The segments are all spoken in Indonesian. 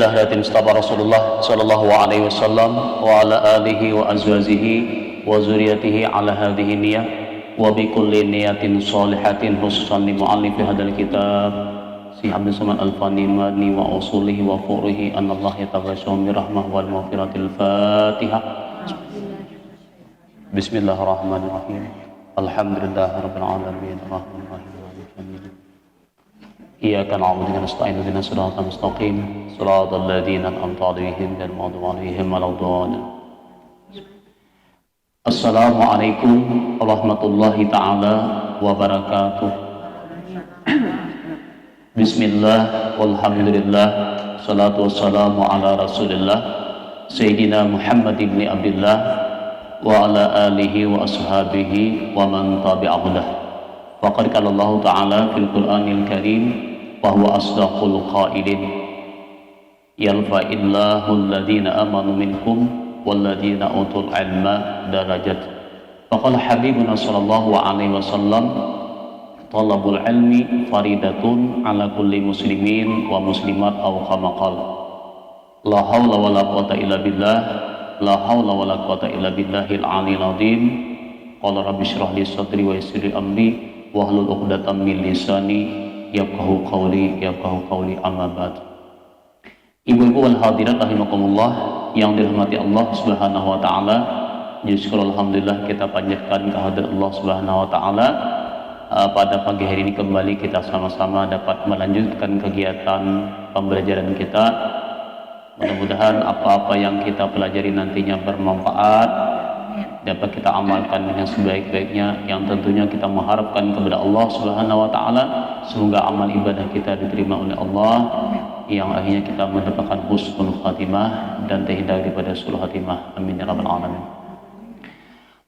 Alhamdulillah hadirin sahabat Rasulullah sallallahu alaihi wasallam wa ala alihi wa azwajihi wa zuriyatihi ala hadhihi niyah wa bi kulli niyatin shalihatin khususan li muallif hadzal kitab si Abdul Samad Al-Fani Madni wa usulihi wa furuhi an Allah yataghashshahu bi rahmah wal maghfiratil Fatihah. Bismillahirrahmanirrahim. Alhamdulillahirabbil alamin arrahmanir rahim. Iyyaka na'budu wa nasta'inu ihdinas siratal mustaqim siratal ladzina an'amta 'alaihim ghairil maghdubi 'alaihim waladdallin. Assalamualaikum warahmatullahi taala wabarakatuh. Bismillah walhamdulillah salatu wassalamu ala Rasulillah Sayyidina Muhammad ibn Abdullah wa ala alihi wa ashabihi wa man tabi'ahu lah. Faqad qala Allah ta'ala fil Qur'anil Karim wa huwa asdaqul qailin yarfa'illahu alladhina amanu minkum walladhina utul ilma darajat. Faqala habibuna sallallahu alaihi wasallam talabul ilmi faridatun ala kulli muslimin wa muslimat aw kama qala la haula wala quwata illa billah la haula wala quwata illa billahil aliyil azim. Qala rabbi shrah li sadri wa yassir li amri wahlul 'uqdatam min lisani yafqahu qawli amma ba'd. Ibu-ibu wal hadirat rahimakumullah yang dirahmati Allah Subhanahu wa taala, justru alhamdulillah kita panjatkan kehadirat Allah Subhanahu wa taala. Pada pagi hari ini kembali kita sama-sama dapat melanjutkan kegiatan pembelajaran kita. Mudah-mudahan apa-apa yang kita pelajari nantinya bermanfaat, dapat kita amalkan dengan sebaik-baiknya, yang tentunya kita mengharapkan kepada Allah Subhanahu wa taala semoga amal ibadah kita diterima oleh Allah, yang akhirnya kita mendapatkan husnul khatimah dan terhindar daripada su'ul khatimah. Amin ya rabbal alamin.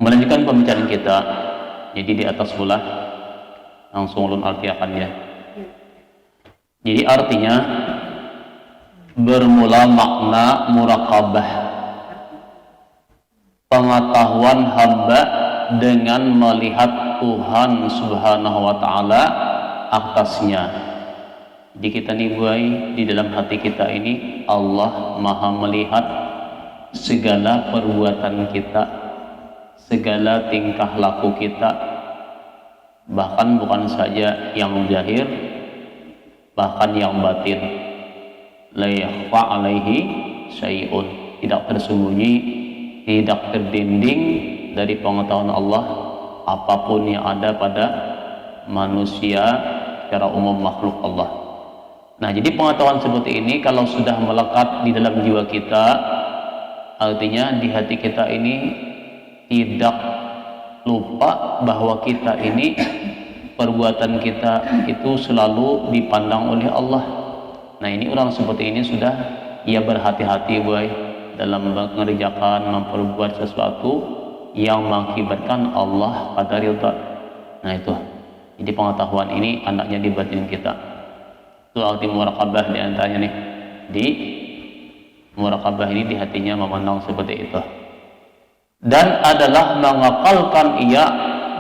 Melanjutkan pembicaraan kita, jadi di atas pula langsung ulun artiakannya. Jadi artinya bermula makna muraqabah, pengetahuan hamba dengan melihat Tuhan Subhanahu wa taala atasnya. Jadi kita nih boy, di dalam hati kita ini Allah Maha melihat segala perbuatan kita, segala tingkah laku kita, bahkan bukan saja yang zahir, bahkan yang batin. La yakhfa alaihi syai'un, tidak tersembunyi, tidak terdinding dari pengetahuan Allah apapun yang ada pada manusia secara umum, makhluk Allah. Nah, jadi pengetahuan seperti ini kalau sudah melekat di dalam jiwa kita, artinya di hati kita ini tidak lupa bahwa kita ini, perbuatan kita itu selalu dipandang oleh Allah. Nah, ini orang seperti ini sudah ia berhati-hati boy dalam mengerjakan, memperbuat sesuatu yang mengakibatkan Allah pada ridha. Nah itu, jadi pengetahuan ini anaknya di batin kita. Itu arti muraqabah di antaranya nih. Di muraqabah ini di hatinya memandang seperti itu. Dan adalah mengakalkan ia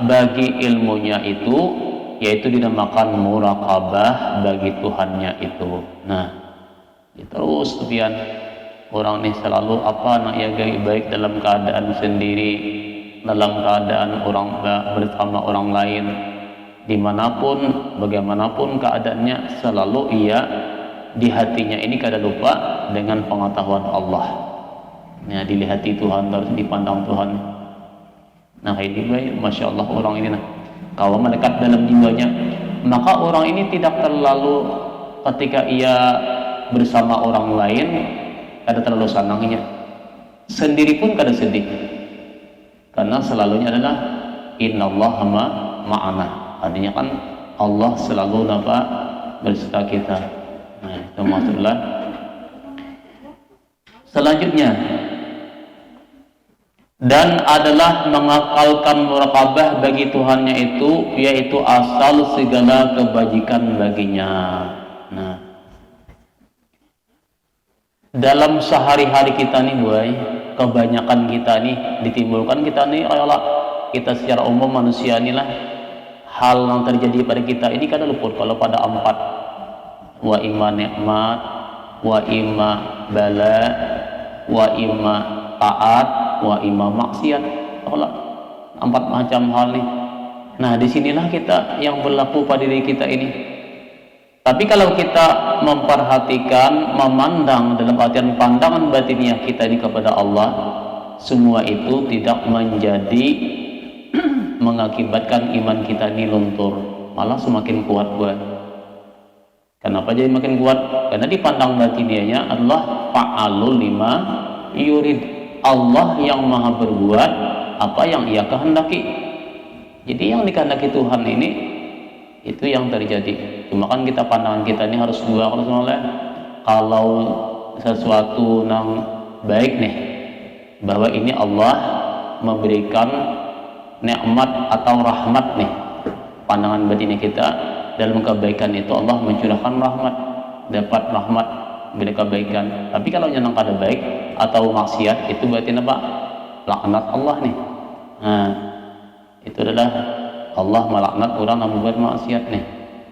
bagi ilmunya itu, yaitu dinamakan muraqabah bagi Tuhannya itu. Nah, terus kemudian orang ini selalu ya baik dalam keadaan sendiri, dalam keadaan orang bersama orang lain, dimanapun, bagaimanapun keadaannya, selalu ia di hatinya ini kada lupa dengan pengetahuan Allah. Ya, dilihati Tuhan, harus dipandang Tuhan. Nah ini baik, masya Allah orang ini, kalau mendekat dalam jiwanya, maka orang ini tidak terlalu ketika ia bersama orang lain kada terlalu senangnya, sendiri pun kada sedih, karena selalunya adalah innallaha ma'ana, artinya kan Allah selalu berserta kita. Nah itu maksudnya. Selanjutnya, dan adalah mengakalkan muraqabah bagi Tuhannya itu, yaitu asal segala kebajikan baginya. Nah, dalam sehari-hari kita nih boy, kebanyakan kita nih ditimbulkan kita nih, kita secara umum manusia inilah, hal yang terjadi pada kita ini kan luput kalau pada empat, wa iman nikmat, wa imma bala, wa imma taat, wa imma maksiat. Allah, 4 macam hal nih. Nah, disinilah kita yang berlaku pada diri kita ini. Tapi kalau kita memperhatikan, memandang dalam artian pandangan batiniah kita ini kepada Allah, semua itu tidak menjadi mengakibatkan iman kita ini luntur, malah semakin kuat buat. Kenapa jadi makin kuat? Karena dipandang batiniahnya adalah fa'alul lima yurid. Allah yang maha berbuat apa yang ia kehendaki. Jadi yang dikehendaki Tuhan ini itu yang terjadi. Cuma kan kita pandangan kita ini harus dua. Kalau sesuatu yang baik nih, bahwa ini Allah memberikan nikmat atau rahmat nih, pandangan batin kita dalam kebaikan itu Allah mencurahkan rahmat, dapat rahmat bila kebaikan. Tapi kalau yang kada baik atau maksiat itu berarti apa? Laknat Allah nih. Nah, itu adalah Allah melaknat orang yang membuat maksiat nih.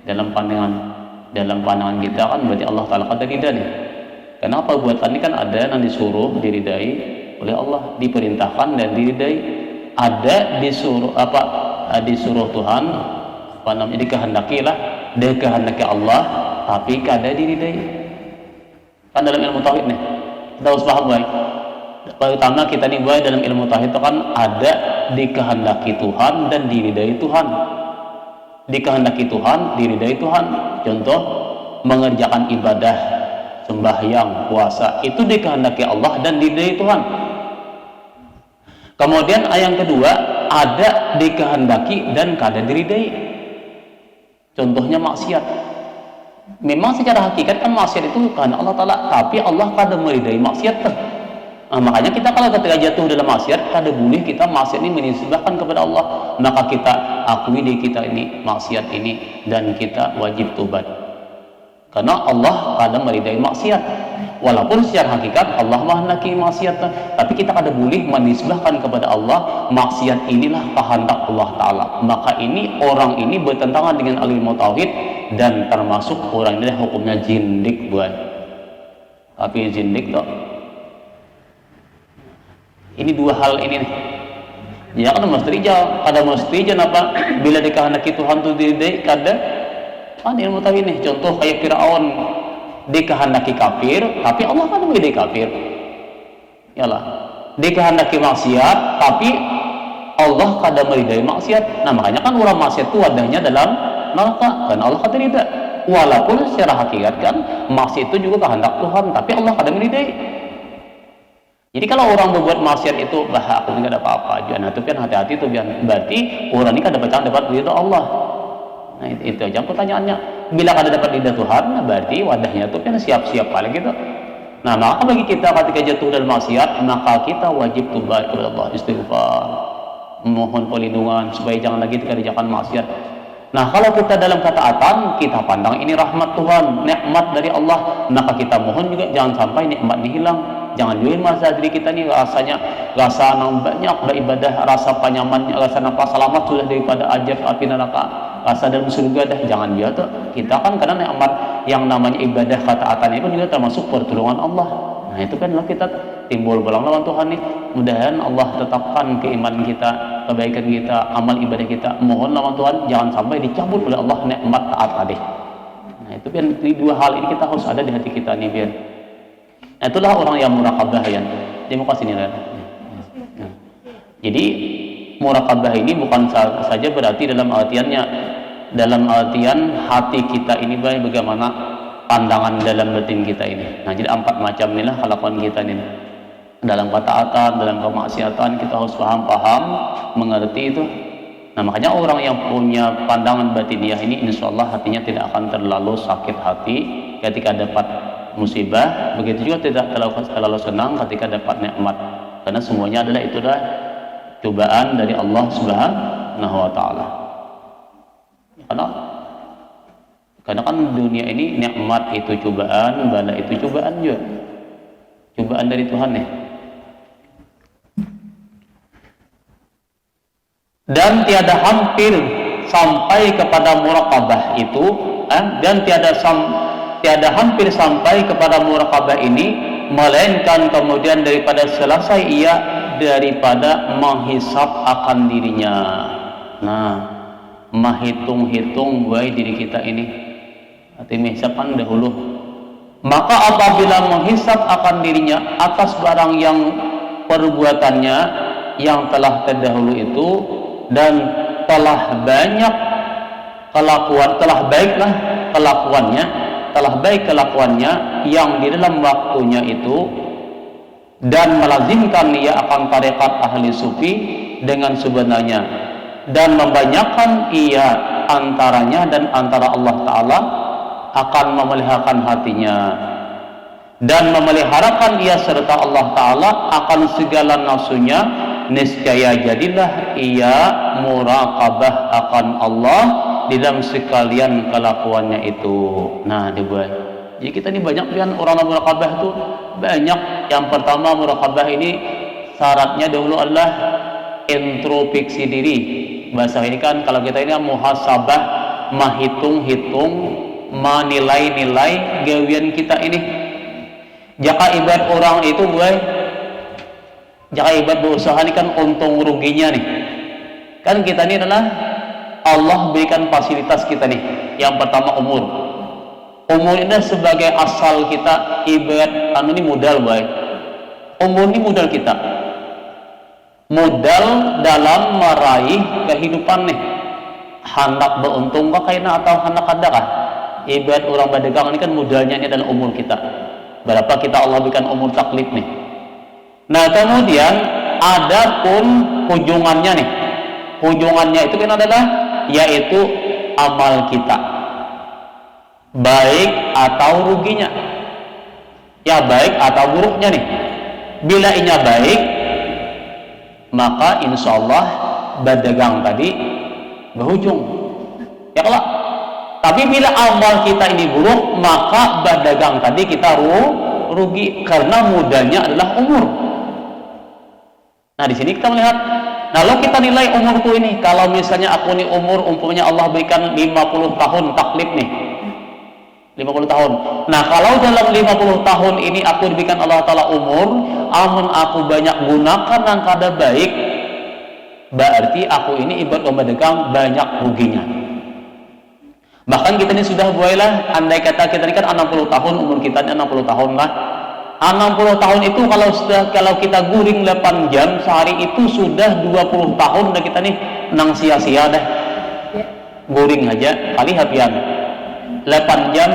Dalam pandangan kita kan berarti Allah Ta'ala kada ridha nih. Kenapa buatan ini kan ada yang disuruh diridai oleh Allah, diperintahkan dan diridai. Ada disuruh Tuhan apa namanya, dikehendaki lah, dikehendaki Allah, tapi kada diridai. Kan dalam ilmu tauhid nih kita harus paham baik. Pertama kita nih baik dalam ilmu tauhid itu kan ada dikehendaki Tuhan dan diridai Tuhan. Dikehendaki Tuhan, diridai Tuhan. Contoh, mengerjakan ibadah, sembahyang, puasa, itu dikehendaki Allah dan diridai Tuhan. Kemudian yang kedua, ada dikehendaki dan kada diridai. Contohnya maksiat. Memang secara hakikat kan maksiat itu karena Allah Ta'ala, tapi Allah kada meridai maksiat. Nah, makanya kita kalau ketika jatuh dalam maksiat, kada boleh kita maksiat ini menisbahkan kepada Allah. Maka kita akui diri kita ini maksiat ini dan kita wajib tobat. Karena Allah kada meridai maksiat. Walaupun secara hakikat Allah menghendaki maksiat, tapi kita kada boleh menisbahkan kepada Allah maksiat inilah kehendak Allah Ta'ala. Maka ini orang ini bertentangan dengan ilmu tauhid dan termasuk orang ini hukumnya jindik buat. Tapi jindik toh. Ini dua hal ini nih. Ya kan mesti ada mesti apa bila dikehendaki Tuhan tu diridai kada. Kan ilmu tauhid nih, contoh kayak Firaun dikehendaki kafir, tapi Allah kan meridai kafir. Yalah, dikehendaki maksiat, tapi Allah kada meridai maksiat. Nah, makanya kan orang maksiat itu wadahnya dalam neraka, kan Allah kada ridha. Walaupun secara hakikat kan maksiat itu juga kehendak Tuhan, tapi Allah kada meridai. Jadi kalau orang berbuat maksiat itu, bah aku tidak ada apa-apa aja. Nah, itu kan hati-hati itu berarti orang ini kada dapat ridha Allah. Nah, itu aja pertanyaannya. Bila kada dapat ridha Tuhan, nah berarti wadahnya itu kan siap-siap paling gitu. Nah, maka bagi kita ketika jatuh dalam maksiat, maka kita wajib tobat kepada Allah, istighfar, mohon perlindungan supaya jangan lagi dikerjakan maksiat. Nah, kalau kita dalam ketaatan, kita pandang ini rahmat Tuhan, nikmat dari Allah, maka kita mohon juga jangan sampai nikmat ini hilang. Jangan juga masa diri kita nih rasanya rasa banyak beribadah, rasa penyamannya, rasa nafas selamat sudah daripada ajab api neraka, rasa dalam surga dah. Jangan dia tuh. Kita kan karena nikmat yang namanya ibadah ketaatan itu juga termasuk pertolongan Allah. Nah, itu kan kita timbul belang lawan Tuhan nih. Mudahan Allah tetapkan keimanan kita, kebaikan kita, amal ibadah kita. Mohon lawan Tuhan jangan sampai dicabut oleh Allah nikmat taat tadi. Nah, itu kan dua hal ini kita harus ada di hati kita nih biar. Itulah orang yang muraqabah ya. Terima kasih nih. Jadi muraqabah ini bukan saja berarti dalam artian hati kita ini baik bagaimana pandangan dalam batin kita ini. Nah, jadi 4 macam inilah kelakuan kita ini. Dalam ketaatan, dalam kemaksiatan kita harus paham, mengerti itu. Nah, makanya orang yang punya pandangan batiniah ini insyaallah hatinya tidak akan terlalu sakit hati ketika dapat musibah, begitu juga tidak terlalu senang ketika dapat nikmat, karena semuanya adalah itulah cobaan dari Allah Subhanahu wa Ta'ala. Karena kan dunia ini nikmat itu cobaan, bala itu cobaan juga, cobaan dari Tuhan nih. Dan tiada hampir sampai kepada muraqabah itu, dan tiada tiada hampir sampai kepada muraqabah ini melainkan kemudian daripada selesai ia daripada menghisap akan dirinya. Nah, menghitung-hitung buat diri kita ini, hati menghisapkan dahulu. Maka apabila menghisap akan dirinya atas barang yang perbuatannya yang telah terdahulu itu dan telah banyak kelakuan, telah baik kelakuannya yang di dalam waktunya itu, dan melazimkan ia akan tarekat ahli sufi dengan sebenarnya, dan membanyakkan ia antaranya dan antara Allah Ta'ala, akan memeliharakan hatinya dan memeliharakan ia serta Allah Ta'ala akan segala nafsunya, niscaya jadilah ia muraqabah akan Allah di dalam sekalian kelakuannya itu. Nah, dibuat. Jadi kita ini banyak kan orang muraqabah itu banyak. Yang pertama, muraqabah ini syaratnya dahulu adalah introspeksi diri. Bahasa ini kan kalau kita ini muhasabah, menghitung-hitung, menilai-nilai gawian kita ini. Jaka ibad orang itu jaka ibad berusaha ini kan untung ruginya nih. Kan kita ini adalah Allah berikan fasilitas kita nih. Yang pertama umur. Umur ini sebagai asal kita ibarat ini modal baik. Umur ini modal kita. Modal dalam meraih kehidupan nih. Hendak beruntung kah kayaknya atau hendak ada kah? Ibarat orang berdagang ini kan modalnya ini adalah umur kita. Berapa kita Allah berikan umur taklif nih. Nah, kemudian ada pun ujungannya nih. Ujungannya itu kan adalah yaitu amal kita, baik atau ruginya, ya baik atau buruknya nih. Bila inya baik, maka insya Allah berdagang tadi berujung, ya kalau. Tapi bila amal kita ini buruk, maka berdagang tadi kita rugi karena modalnya adalah umur. Nah, di sini kita melihat, kalau kita nilai umurku ini, kalau misalnya aku ini umur umpamanya Allah berikan 50 tahun taklif nih. 50 tahun. Nah, kalau dalam 50 tahun ini aku diberikan Allah Ta'ala umur, amun aku banyak gunakan yang kada baik, berarti aku ini ibarat berdagang banyak ruginya. Bahkan kita ini sudah buailah, andai kata kita ini kan 60 tahun, umur kita ini 60 tahun lah. 60 tahun itu kalau kita guring 8 jam sehari itu sudah 20 tahun dah kita nih nang sia-sia dah. Guring aja kali hapian. 8 jam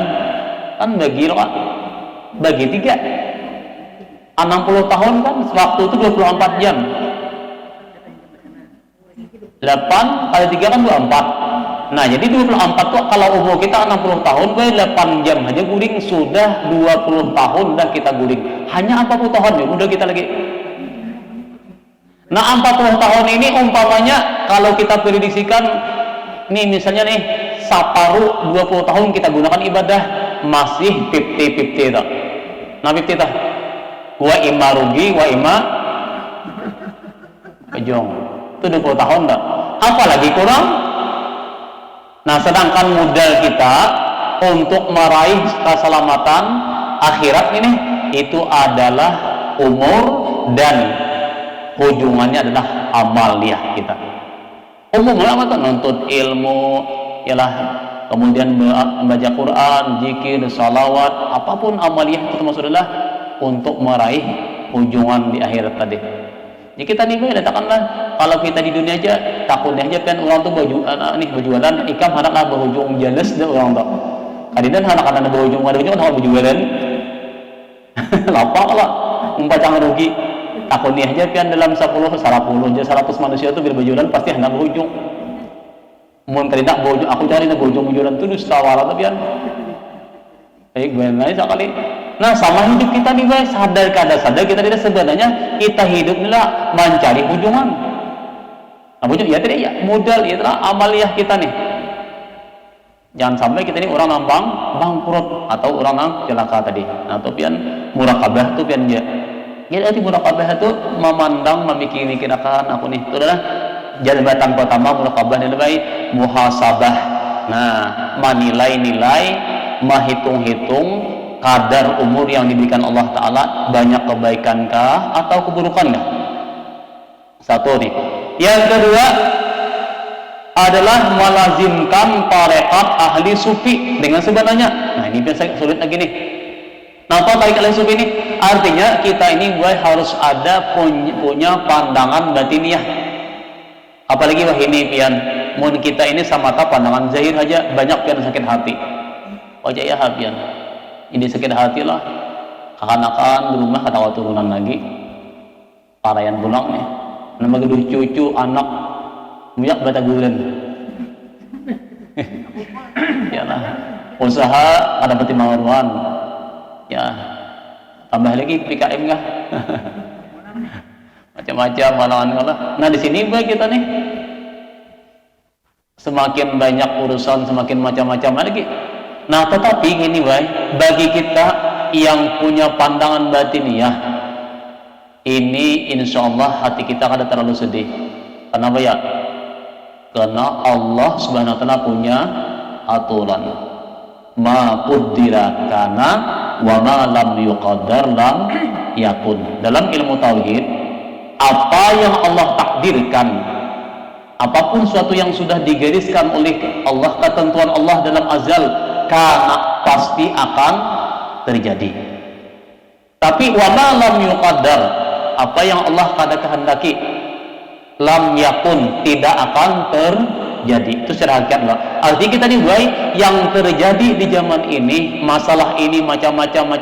kan bagi 3. 60 tahun kan waktu itu 24 jam. 8 kali 3 kan 24. Nah, jadi 24 tuh kalau umur kita 60 tahun, 8 jam aja guring sudah 20 tahun dah kita guring. Hanya 40 tahun ya, udah kita lagi. Nah, 40 tahun ini umpamanya kalau kita prediksikan nih misalnya nih separuh 20 tahun kita gunakan ibadah masih 50-50 tak. Nah, 50 tak. Wa imma rugi, wa imma kejong. Itu 20 tahun tak. Apalagi kurang. Nah, sedangkan modal kita untuk meraih keselamatan akhirat ini itu adalah umur dan ujungannya adalah amaliyah kita. Umumnya apa tuh? Nuntut ilmu, ialah kemudian membaca Quran, zikir, salawat, apapun amaliyah itu maksudnya adalah untuk meraih ujungan di akhirat tadi. Jadi kita nih katakanlah kalau kita di dunia aja takutnya aja kan orang tuh berjualan ikam hendak berujung jelas deh orang tuh. Kadidan hendak berujung kan berjualan. Lapar lah membaca rugi. Takutnya aja kan dalam 10 aja 100 manusia tuh bila berjualan pasti hendak berujung. Mun kadidak berujung aku cari berujung berjualan tuh dusta wala tapi kan. Baik gue lain sekali. Nah, sama hidup kita nih guys, sadar kada sadar kita tidak sebenarnya kita hidup inilah mencari ujungan. Nah, ujung ya tidak ya modal ya itulah amaliyah kita nih. Jangan sampai kita ini orang nambang bangkrut atau orang nang celaka tadi. Nah, itu pian muraqabah tuh pian dia. Jadi muraqabah itu memandang, memikir-mikirkan aku nih. Itu adalah jabatan pertama muraqabah ini baik muhasabah. Nah, menilai-nilai menghitung-hitung kadar umur yang diberikan Allah Ta'ala, banyak kebaikankah atau keburukankah? Satu nih. Yang kedua adalah melazimkan tarekat ahli sufi dengan sebenarnya. Nah ini biasa sulit lagi nih. Kenapa tarekat ahli sufi ini? Artinya kita ini harus ada punya pandangan batiniah. Apalagi wah ini pian mun kita ini sama pandangan zahir aja banyak pian sakit hati. Wajah ya pian. Ini sakit hati lah. Akan-akan di rumah kata turunan lagi. Parayan pulang nih. Nama gedung cucu anak muyak batagulan. Ya lah. Usaha ada peti mawarwan. Ya. Tambah lagi PKM kah? Macam-macam malangan kalah. Nah di sini baik kita nih. Semakin banyak urusan, semakin macam-macam lagi. Nah tetapi gini baik, bagi kita yang punya pandangan batiniah, ini insya Allah hati kita kada terlalu sedih. Kenapa ya? Karena Allah Subhanahu Wa Taala punya aturan. Ma qaddara kana wa ma lam yuqaddar lam yakun. Dalam ilmu tauhid, apa yang Allah takdirkan, apapun suatu yang sudah digariskan oleh Allah, ketentuan Allah dalam azal, karena pasti akan terjadi. Tapi wa ma lam yuqaddar, apa yang Allah kada kehendaki, lam yakun, tidak akan terjadi. Itu secara hakikat lah. Artinya kita nih boy, yang terjadi di zaman ini, masalah ini macam-macam,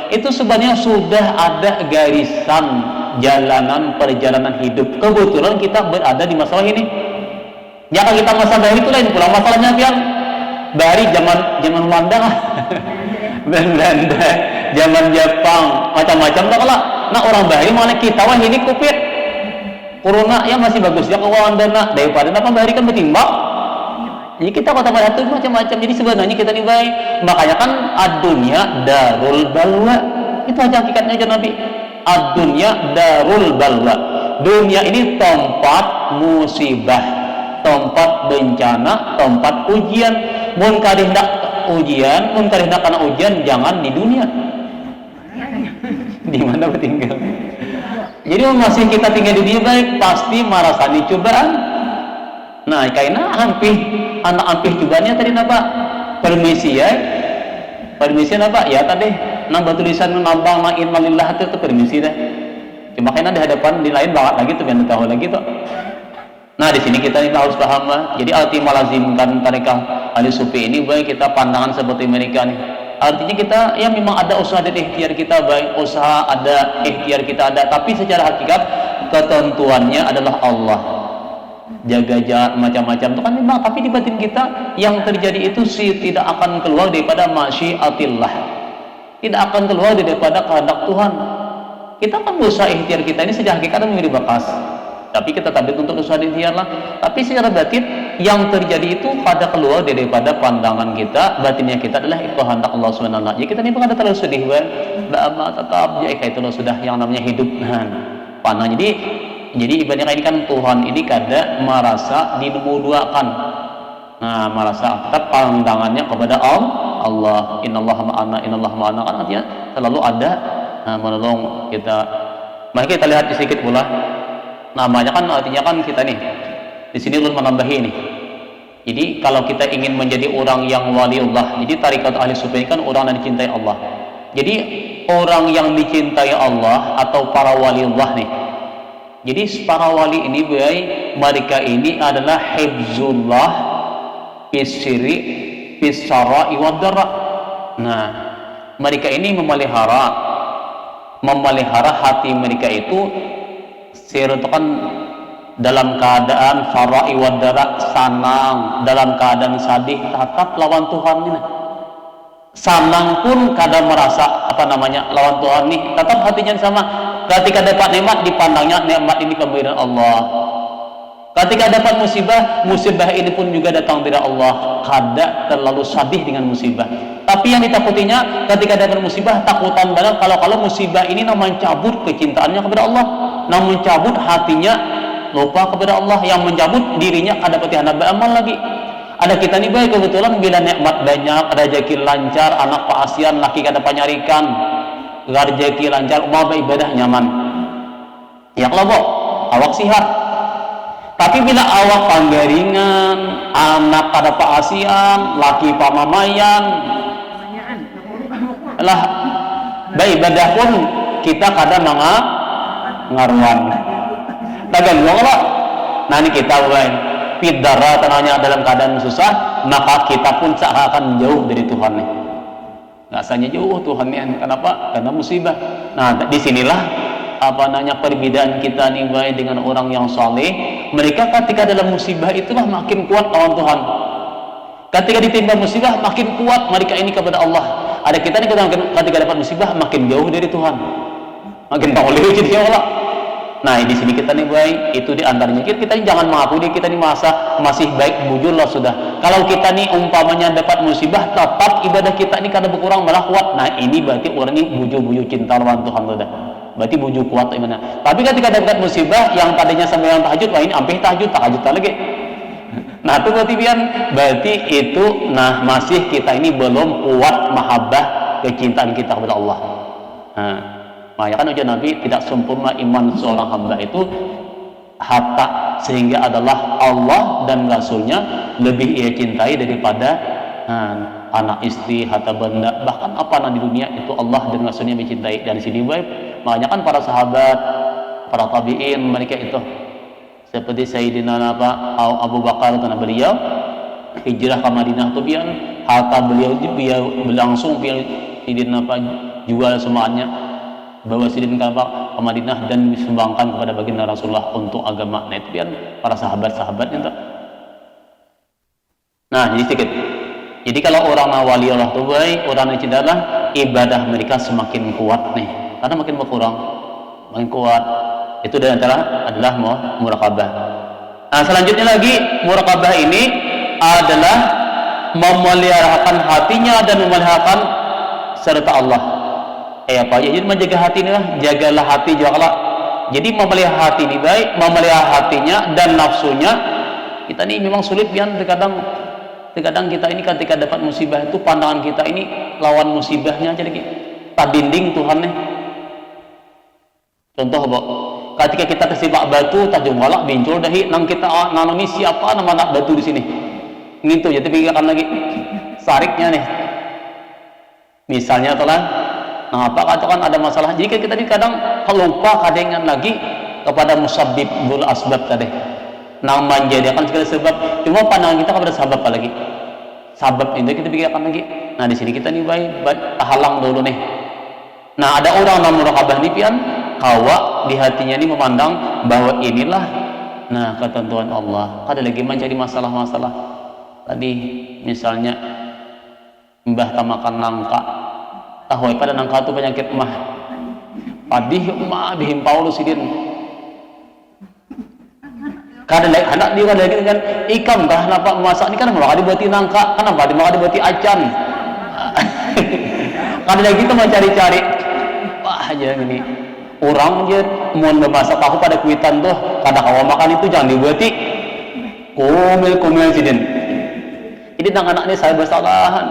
itu sebenarnya sudah ada garisan jalanan perjalanan hidup. Kebetulan kita berada di masalah ini. Jangan kita masalah itu lain pula masalahnya biar dari zaman Belanda Belanda, zaman Jepang, macam-macam lah. Nah orang Bali mana kita wah ini Covid corona ya masih bagus ya kawan dana daripada apa Bali kan bertimbang. Jadi kita kota Bali itu macam-macam. Jadi sebenarnya kita nih baik. Makanya kan ad-dunya darul balwa. Itu aja hakikatnya aja Nabi. Ad-dunya darul balwa. Dunia ini tempat musibah, tempat bencana, tempat ujian. Mun kada hendak ujian, mun kada hendak kena ujian, jangan di dunia. Di mana bertinggal? Jadi masih kita tinggal di dunia baik, pasti merasani cobaan. Nah, karena anak ampih cobaannya tadi apa? Permisi ya. Permisi apa? Ya tadi nambah tulisan nambang main malillah itu permisi dah. Cuma karena di hadapan di lain banget lagi tuh biar tahu lagi tuh. Nah, di sini kita harus paham lah. Jadi arti melazimkan tarekat ahli sufi ini baik kita pandangan seperti mereka nih. Artinya kita ya memang ada usaha dan ikhtiar kita baik, usaha ada, ikhtiar kita ada, tapi secara hakikat ketentuannya adalah Allah. Jaga jarak macam-macam itu kan memang, tapi di batin kita yang terjadi itu sih tidak akan keluar daripada masyiatillah. Tidak akan keluar daripada kehendak Tuhan. Kita kan berusaha ikhtiar kita ini secara hakikat menjadi bakas. Tapi kita tabit untuk usaha ikhtiar lah. Tapi secara batin yang terjadi itu pada keluar daripada pandangan kita, batinnya kita adalah kehendak Allah SWT. Jadi kita ini bukan ada terlalu sedih kan? Tetap ya itu sudah yang namanya hidup panah. Jadi ibaratnya ini kan Tuhan ini kada merasa dinuduakan. Nah, merasa tetap pandangannya kepada Allah. Innallaha ma'ana kan artinya selalu ada menolong kita. Mari kita lihat sedikit pula. Namanya kan artinya kan kita nih di sini ulun menambahi nih. Jadi kalau kita ingin menjadi orang yang waliullah, jadi tarekat ahli sufi ini kan orang yang dicintai Allah. Jadi orang yang dicintai Allah atau para waliullah nih. Jadi para wali ini mereka ini adalah hifzullah fisiri fisara iwadara. Nah, mereka ini memelihara hati mereka itu kan dalam keadaan fara'i wadara, sanang, dalam keadaan sadih, tatap lawan Tuhan ini. Sanang pun kadang merasa lawan Tuhan nih, tetap hatinya sama. Ketika dapat nikmat dipandangnya nikmat ini pemberian Allah. Ketika dapat musibah ini pun juga datang dari Allah. Kada terlalu sadih dengan musibah. Tapi yang ditakutinya ketika dapat musibah, takutan banget kalau musibah ini mencabut kecintaannya kepada Allah, mencabut hatinya lupa kepada Allah, yang mencabut dirinya kada pati hendak beramal lagi. Ada kita nih baik kebetulan bila nikmat banyak, rezeki lancar, anak paasian, laki kada panyarikan, rezeki lancar, mau ibadah nyaman. Ya kalau awak sihat. Tapi bila awak panggaringan, anak kada paasian, laki pamamayan, lah ibadah pun kita kada ngaruan. Dagang lah. Nah ini kita mulai pidara tanahnya dalam keadaan susah, maka kita pun seakan jauh dari Tuhan nih. Rasanya jauh Tuhan nih. Kenapa? Karena musibah. Nah disinilah perbedaan kita nih baik dengan orang yang saleh. Mereka ketika dalam musibah itulah makin kuat lawan Tuhan. Ketika ditimpa musibah makin kuat mereka ini kepada Allah. Ada kita nih ketika dapat musibah makin jauh dari Tuhan, makin toleh jadi Allah. Nah di sini kita nih baik, itu di antaranya kita nih jangan mengaku diri kita nih masih baik, bujurlah sudah. Kalau kita nih umpamanya dapat musibah, tetap ibadah kita nih kada berkurang malah kuat. Nah ini berarti orang ini bujur cinta lawan Tuhan sudah. Berarti bujur kuat gimana? Tapi ketika dapat musibah yang tadinya sembahyang tahajud, wah ini ampih tahajud lagi. Nah itu berarti itu masih kita ini belum kuat mahabbah kecintaan kita kepada Allah. Nah, makanya kan ujian Nabi tidak sempurna iman seorang hamba itu hatta sehingga adalah Allah dan Rasulnya lebih ia cintai daripada anak istri, harta benda, bahkan apa di dunia itu Allah dan Rasulnya mencintai. Dan di sini baik, makanya kan para sahabat, para tabiin mereka itu seperti Sayyidina Abu Bakar karena beliau hijrah ke Madinah itu pian harta beliau berlangsung pian jual semuanya bawa sidin ke Madinah dan disumbangkan kepada baginda Rasulullah untuk agama. Nah itu pian para sahabat-sahabatnya tuh. Nah jadi sedikit. Jadi kalau orang wali Allah itu baik, orang yang cintalah ibadah mereka semakin kuat nih, karena makin berkurang, makin kuat. Itu dan antara adalah muraqabah. Nah selanjutnya lagi muraqabah ini adalah memeliharakan hatinya dan memeliharakan serta Allah. Jadi menjaga hati ini lah, jagalah hati juga. Jadi memelihara hati ini baik, memelihara hatinya dan nafsunya. Kita ini memang sulit kan terkadang kita ini ketika dapat musibah itu pandangan kita ini lawan musibahnya aja lagi. Tak dinding Tuhan nih. Contoh ketika kita kesibak batu tajung walak bincul dahi nang kita nanami siapa nama nak batu di sini gitu jadi pikirkan lagi sariknya nih misalnya telah apa katakan ada masalah jika kita di kadang lupa kadengan lagi kepada musabbibul asbab tadi nang menjadikan segala sebab cuma pandangan kita kepada sabab lagi sabab itu kita pikirkan lagi. Nah di sini kita nih baik halang dulu nih. Nah ada orang yang muraqabah nih pian kawa di hatinya ini memandang bahwa inilah ketentuan Allah. Kada lagi mencari masalah-masalah. Tadi misalnya mbah makan nangka. Tahu pada nangka itu penyakit mah. Padih mah dihimpau lu sidin. Kada lagi anak dia kada lagi kan ikam kah napa masak ini kan mau dibuati nangka, kenapa mau dibuati acan. Kada lagi itu mencari-cari. Wah aja ini. Orang je mau memasak tahu pada kuitan tuh kada kawa makan itu jangan dibuati kumil sidin. Jadi anak ini saya bersalahan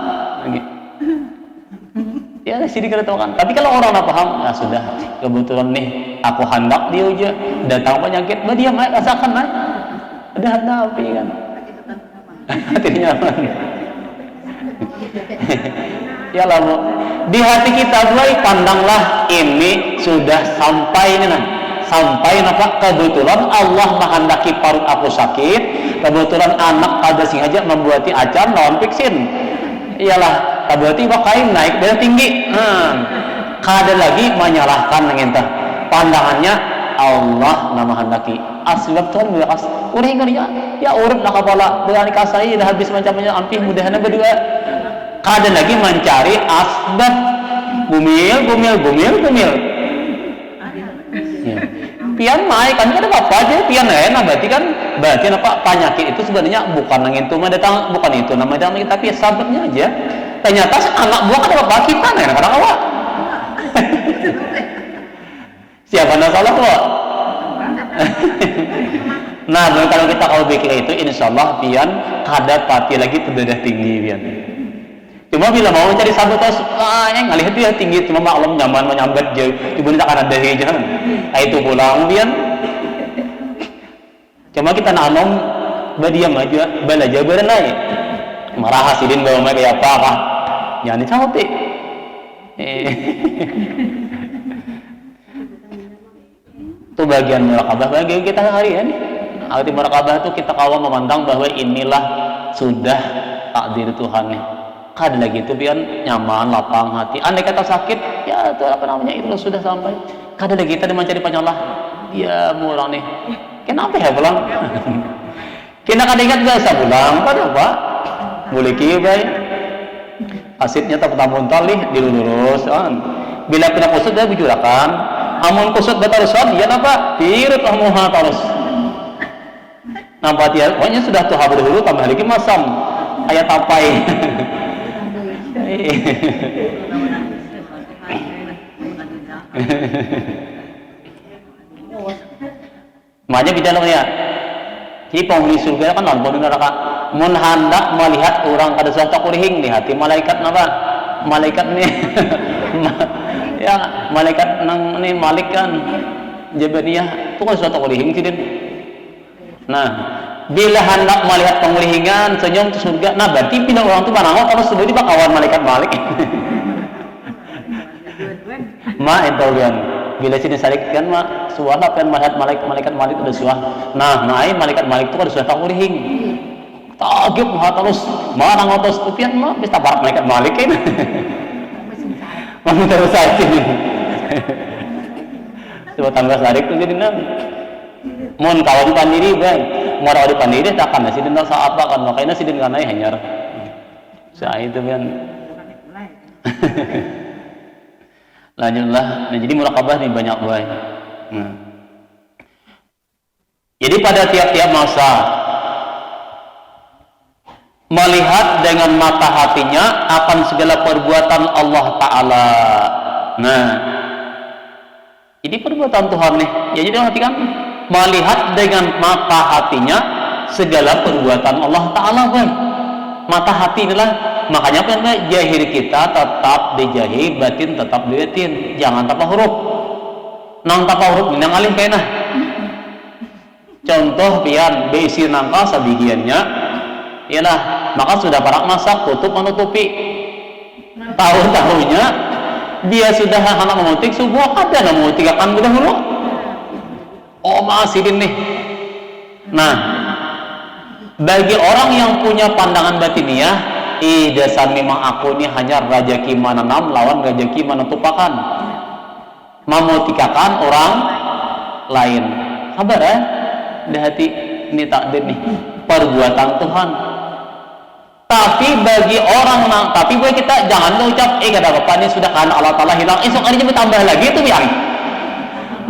lagi. Ya sini kada tahu kan. Tapi kalau orang paham, ya sudah kebetulan nih aku hendak dia aja datang penyakit, dia main rasakan lah. Ada apa kan? Hatinya nyaman. Ya lah Bu. Di hati kita mulai pandanglah ini sudah sampai ini sampai kebetulan Allah menghendaki perut aku sakit, kebetulan anak pada sengaja membuati acan lawan piksin. Iyalah berarti kain naik beda tinggi. Kada lagi menyalahkan ngentah pandangannya Allah nama hendaki asbab Tuhan bekas uring ya urut lah kepala dengan kasai dah habis macam-macam ampih mudahnya berdua. Kada lagi mencari asbab gumil ya. Pian mai kan kada apa aja pian enak berarti apa penyakit itu sebenarnya bukan nang itu datang bukan itu nama datang tapi sababnya aja ternyata anak buah kada apa kita nih kadang awak siapa nak salah kok. Nah, kalau kita pikir itu, insya Allah pian kada pati lagi terdedah tinggi pian. Cuma bila mau cari sabotas, yang ngalih itu ya tinggi, cuma maklum nyaman menyambat jauh, ibu tak akan ada jangan. Itu pulang pian. Cuma kita nanom badiam aja, belajar berenai. Marah hasilin bawa mereka kayak apa kah? Jangan dicampur. Itu bagian murakabah bagi kita hari ini. Arti murakabah itu kita kawal memandang bahwa inilah sudah takdir Tuhan nih. Kada lagi itu biar nyaman, lapang hati. Andai kata sakit, ya itu apa namanya itu sudah sampai. Kada lagi kita mencari penyalah. Ya murah nih. Kenapa ya pulang? Kena kada ingat biasa pulang, kada apa? Boleh kibai. Asidnya tak tamun tali dilurus. Bila kena kusut dia bujurakan. Amun kusut betarusan, ya napa? Tirut lah muha terus. Nampak dia, pokoknya sudah tuh habar dulu tambah lagi masam. Ayat tapai. Makanya bicara ya. Jadi penghuni surga kan nonton neraka. Mun hendak melihat orang kada suatu kulihing di hati malaikat napa? Malaikat nih. Ya, malaikat nang ini Malik kan Jabariyah itu kan suatu kulihing sidin. Nah, bila hendak melihat pengulihingan senyum ke surga, nah berarti bila orang tu barang kalau sudah di bakawan malaikat Malik. Ma itu kan. Bila sini salik kan ma suara kan melihat malaikat Malik ada suah. Nah, naik malaikat Malik itu ada suah tak kulihing. Tagib mah terus mana ngotos tupian mah bisa barak malaikat Malik ini. Mana terus saja ini. Coba tambah sarik tu jadi nang. Mun kawan pandiri bang, mau ada pandiri takkan nasi dendang saat apa kan makanya nasi dendang naik hanyar. Saya itu kan. Lanjutlah. Nah, jadi murakabah nih banyak boy. Nah. Jadi pada tiap-tiap masa melihat dengan mata hatinya akan segala perbuatan Allah Ta'ala. Nah, jadi perbuatan Tuhan nih. Ya jadi perhatikan, melihat dengan mata hatinya segala perbuatan Allah Ta'ala. Mata hati inilah, makanya kan jahir kita tetap dijahir, batin tetap dibatin. Jangan tanpa huruf. Nang tanpa huruf ini yang alih kayaknya. Contoh pian beisi nangka sebagiannya ialah maka sudah parak masak tutup menutupi tahu-tahunya dia sudah anak memutik sebuah ada memutik akan dahulu masih nih. Nah, bagi orang yang punya pandangan batiniah dasar memang aku ini hanya rajaki mananam lawan rajaki menutupakan memutikakan orang lain kabar ya di hati ini takdir nih perbuatan Tuhan. Tapi bagi orang tapi buat kita jangan ucap kada apa ini sudah kan Allah Ta'ala hilang esok harinya bertambah lagi itu yang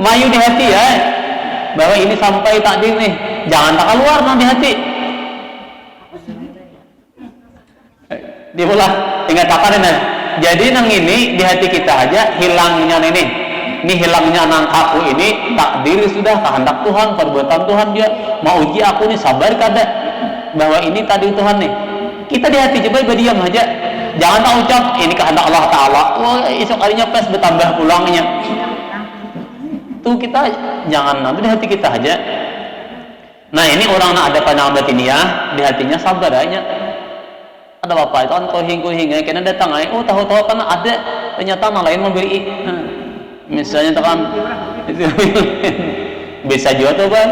mayu di hati ya bahwa ini sampai takdir nih jangan tak keluar di hati dia pula ingat apa nih jadi nang ini di hati kita aja hilangnya ini hilangnya nang aku ini takdir sudah kehendak Tuhan perbuatan Tuhan dia mau uji aku nih sabar kada bahwa ini tadi Tuhan nih kita di hati coba berdiam aja jangan tak ucap ini kehendak Allah Ta'ala esok harinya pas bertambah pulangnya tuh kita jangan nanti di hati kita aja. Nah ini orang nak ada pandangan batiniah di hatinya sabar aja ada apa itu kan kohing-kohing kena datang tahu-tahu kan ada ternyata orang lain memberi misalnya tekan bisa juga tuh kan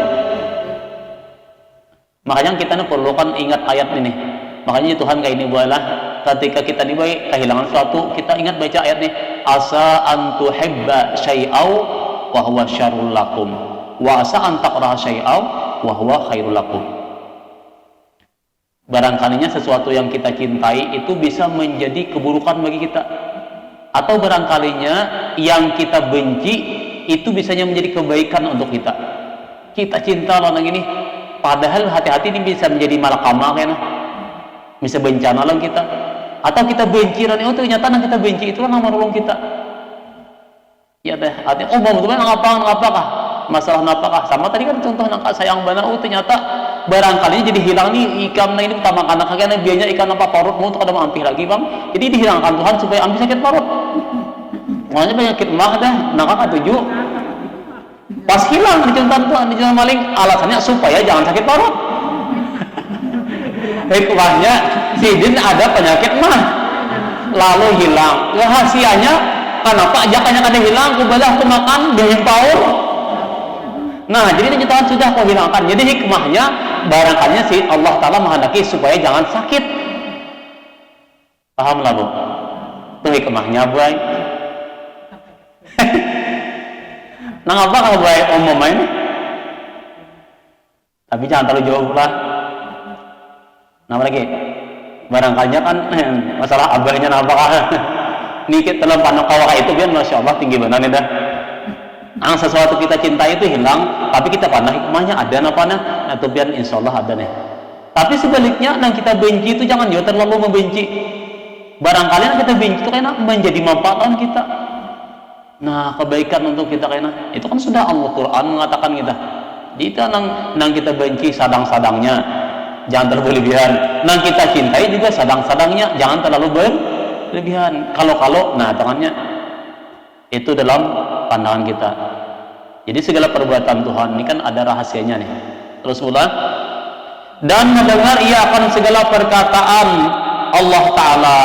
makanya kita perlukan ingat ayat ini. Makanya Tuhan kayak ini buatlah ketika kita dibaik kehilangan sesuatu kita ingat baca ayat nih asa an tuhibba syai'au wa huwa syarrul lakum wa asa an takraha syai'au wa huwa khairul lakum. Barangkalinya sesuatu yang kita cintai itu bisa menjadi keburukan bagi kita atau barangkalinya yang kita benci itu bisanya menjadi kebaikan untuk kita. Kita cinta orang ini padahal hati-hati ini bisa menjadi malakama kan bisa bencana lang kita atau kita benci dan ternyata yang kita benci itu nama nolong kita ya deh artinya mau betul ngapakah masalah napakah. Sama tadi kan contoh nangka sayang banau, ternyata barangkali jadi hilang nih ikan ini pertama karena kagak biayanya ikan apa parut mau tuh kada mampir lagi bang. Jadi dihilangkan Tuhan supaya ambil sakit parut. Makanya penyakit mah dah nangka ketujuh. Pas hilang dicontoh Tuhan di jalan maling, alasannya supaya jangan sakit parut. Hikmahnya sidin ada penyakit mah lalu hilang. Rahasianya kenapa ajakannya kada hilang? Kubalah aku makan biaya paur. Nah, jadi dinyatakan sudah kau hilangkan. Jadi hikmahnya barangkali si Allah Ta'ala menghendaki supaya jangan sakit. Paham lah Bu? Itu hikmahnya boy. Nah apa kalau boy umum ini? Tapi jangan terlalu jauh lah. Nah lagi barangkalinya kan masalah abahnya napakah nikit dalam pandang kawah itu biar Masya Allah tinggi benar nih dah. Sesuatu kita cintai itu hilang, tapi kita pandang hikmahnya ada napanya, nah itu biar insya Allah ada nih. Tapi sebaliknya yang kita benci itu jangan jauh terlalu membenci. Barangkali yang kita benci itu karena menjadi manfaatan kita. Nah kebaikan untuk kita karena itu kan sudah Allah Quran mengatakan kita. Itu nang kita benci sadang-sadangnya, jangan terlalu berlebihan. Nang kita cintai juga sadang-sadangnya, jangan terlalu berlebihan. Kalau nah tangannya itu dalam pandangan kita. Jadi segala perbuatan Tuhan ini kan ada rahasianya nih. Terus ulang. Dan mendengar ia akan segala perkataan Allah Ta'ala.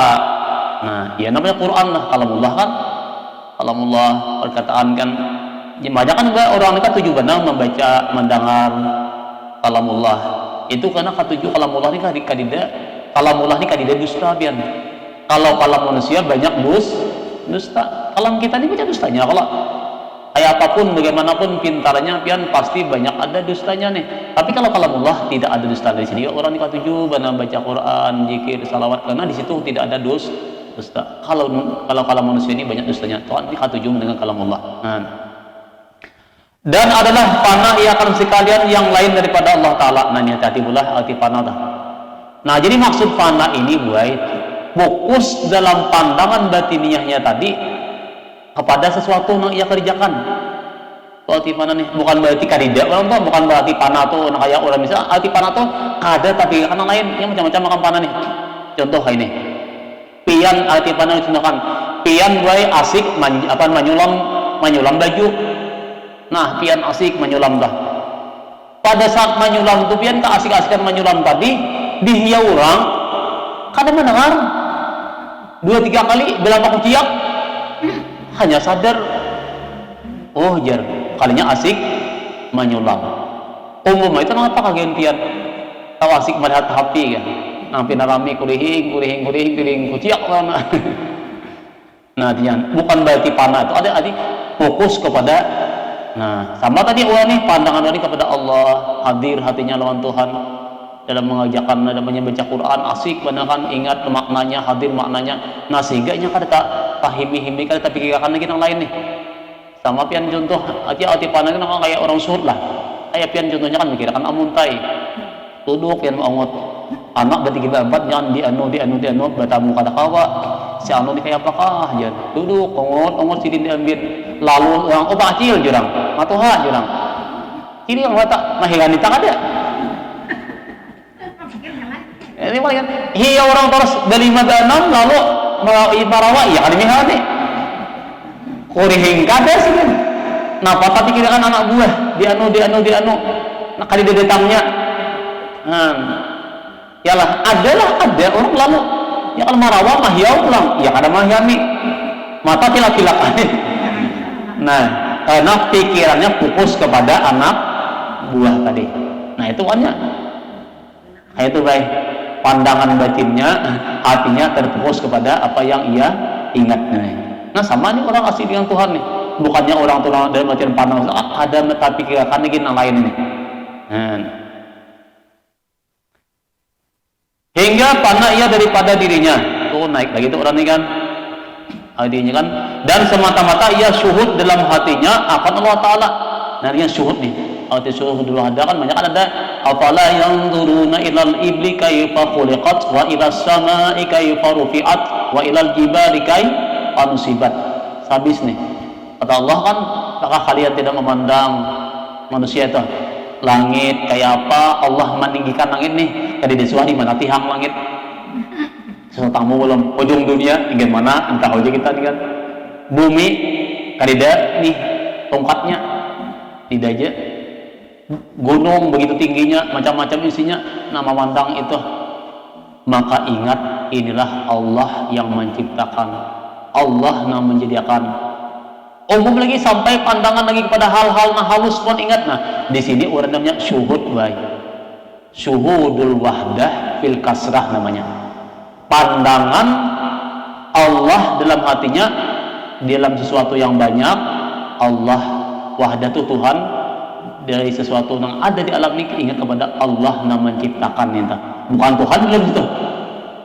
Nah, ya namanya Quran lah. Kalamullah kan. Kalamullah perkataan kan. Banyak kan orang kan tujuh benang membaca, mendengar kalamullah. Itu karena ketujuh kalamullah ini kadida. Kalamullah ini kadida dusta pian. Kalau kalam manusia banyak dusta. Kalam kita ini banyak dustanya. Kalau kayak apapun, bagaimanapun pintarnya pian pasti banyak ada dustanya nih. Tapi kalau kalamullah tidak ada dusta dari sini. Orang ini ketujuh benang baca Quran, zikir, salawat karena di situ tidak ada dusta. Kalau kalam manusia ini banyak dustanya. Tuhan ini ketujuh dengan kalamullah. Nah. Dan adalah panah ia akan sekalian yang lain daripada Allah Ta'ala. Nah, hati-hati pula arti panah dah. Nah, jadi maksud panah ini buat fokus dalam pandangan batiniahnya tadi kepada sesuatu yang ia kerjakan. Arti panah nih bukan berarti kadida orang tuh, bukan berarti panah tuh kayak orang bisa. Arti panah tuh ada tapi karena lain yang macam-macam makan panah nih. Contoh ini. Pian arti panah dicontohkan. Pian buat asik menyulam baju. Nah, pian asik menyulam dah. Pada saat menyulam tuh pian tak asik-asikan menyulam tadi, dihiya orang kadang mendengar 2-3 kali bilang aku ciak, hanya sadar, oh jar kalinya asik menyulam. Umum itu kenapa kagian pian tahu asik melihat HP kan? Nampi narami kulihing kuciak kan. Nah, dia bukan berarti panah itu ada fokus kepada. Nah, sama tadi orang nih pandangan orang kepada Allah, hadir hatinya lawan Tuhan dalam mengajarkan, dalam membaca Quran, asik beneran ingat maknanya, hadir maknanya. Nah, sehingga nya kada tahimi-himi kada pikirkan lagi yang lain nih. Sama pian contoh hati pandangan kan kayak orang suhud lah. Kayak pian contohnya kan mikirkan amuntai. Duduk yang angot anak berarti kita empat jangan di anu bertamu kada kawa. Si anu ni kayak apakah jan duduk ongot sidin diambil lalu orang obat acil jurang matuha jurang kiri yang mata mahilan itu ada ini malah hiya orang terus dari madanan lalu marawa iya kan mihani kurihing kada sih kan napa tapi kira kan anak buah di anu nak kali datangnya yalah ada orang lalu ya kalau marawa mah ya ulang ya kada mahyami mata kilak-kilak. Nah karena pikirannya fokus kepada anak buah tadi. Nah itu hanya itu baik pandangan batinnya hatinya terfokus kepada apa yang ia ingat. Nah sama nih orang asli dengan Tuhan nih, bukannya orang Tuhan dalam artian pandang ada tapi pikiran lagi yang lain ini. Hingga panah ia daripada dirinya tuh naik lagi tuh orang ini kan hatinya kan dan semata-mata ia syuhud dalam hatinya akan Allah Ta'ala. Nah dia syuhud nih arti syuhud dulu ada kan banyak ada afala yanzuruna ilal ibli kayfa khuliqat wa ilas samai kayfa rufi'at wa ilal jibali kayfa nusibat. Habis nih kata Allah kan apakah kalian tidak memandang manusia itu. Langit kayak apa, Allah meninggikan langit nih, tadi disuah di mana tihang langit. Sesuatu belum ujung dunia, ingin mana entah aja kita nih kan. Bumi kadida nih tongkatnya, tidak aja. Gunung begitu tingginya, macam-macam isinya, nama mandang itu. Maka ingat, inilah Allah yang menciptakan, Allah yang menjadikan. Umum lagi sampai pandangan lagi kepada hal-hal halus pun ingat. Nah, di sini orang namanya syuhud baik. Syuhudul wahdah fil kasrah namanya. Pandangan Allah dalam hatinya dalam sesuatu yang banyak. Allah wahdah itu Tuhan dari sesuatu yang ada di alam ini, ingat kepada Allah yang menciptakan itu. Bukan Tuhan belum itu.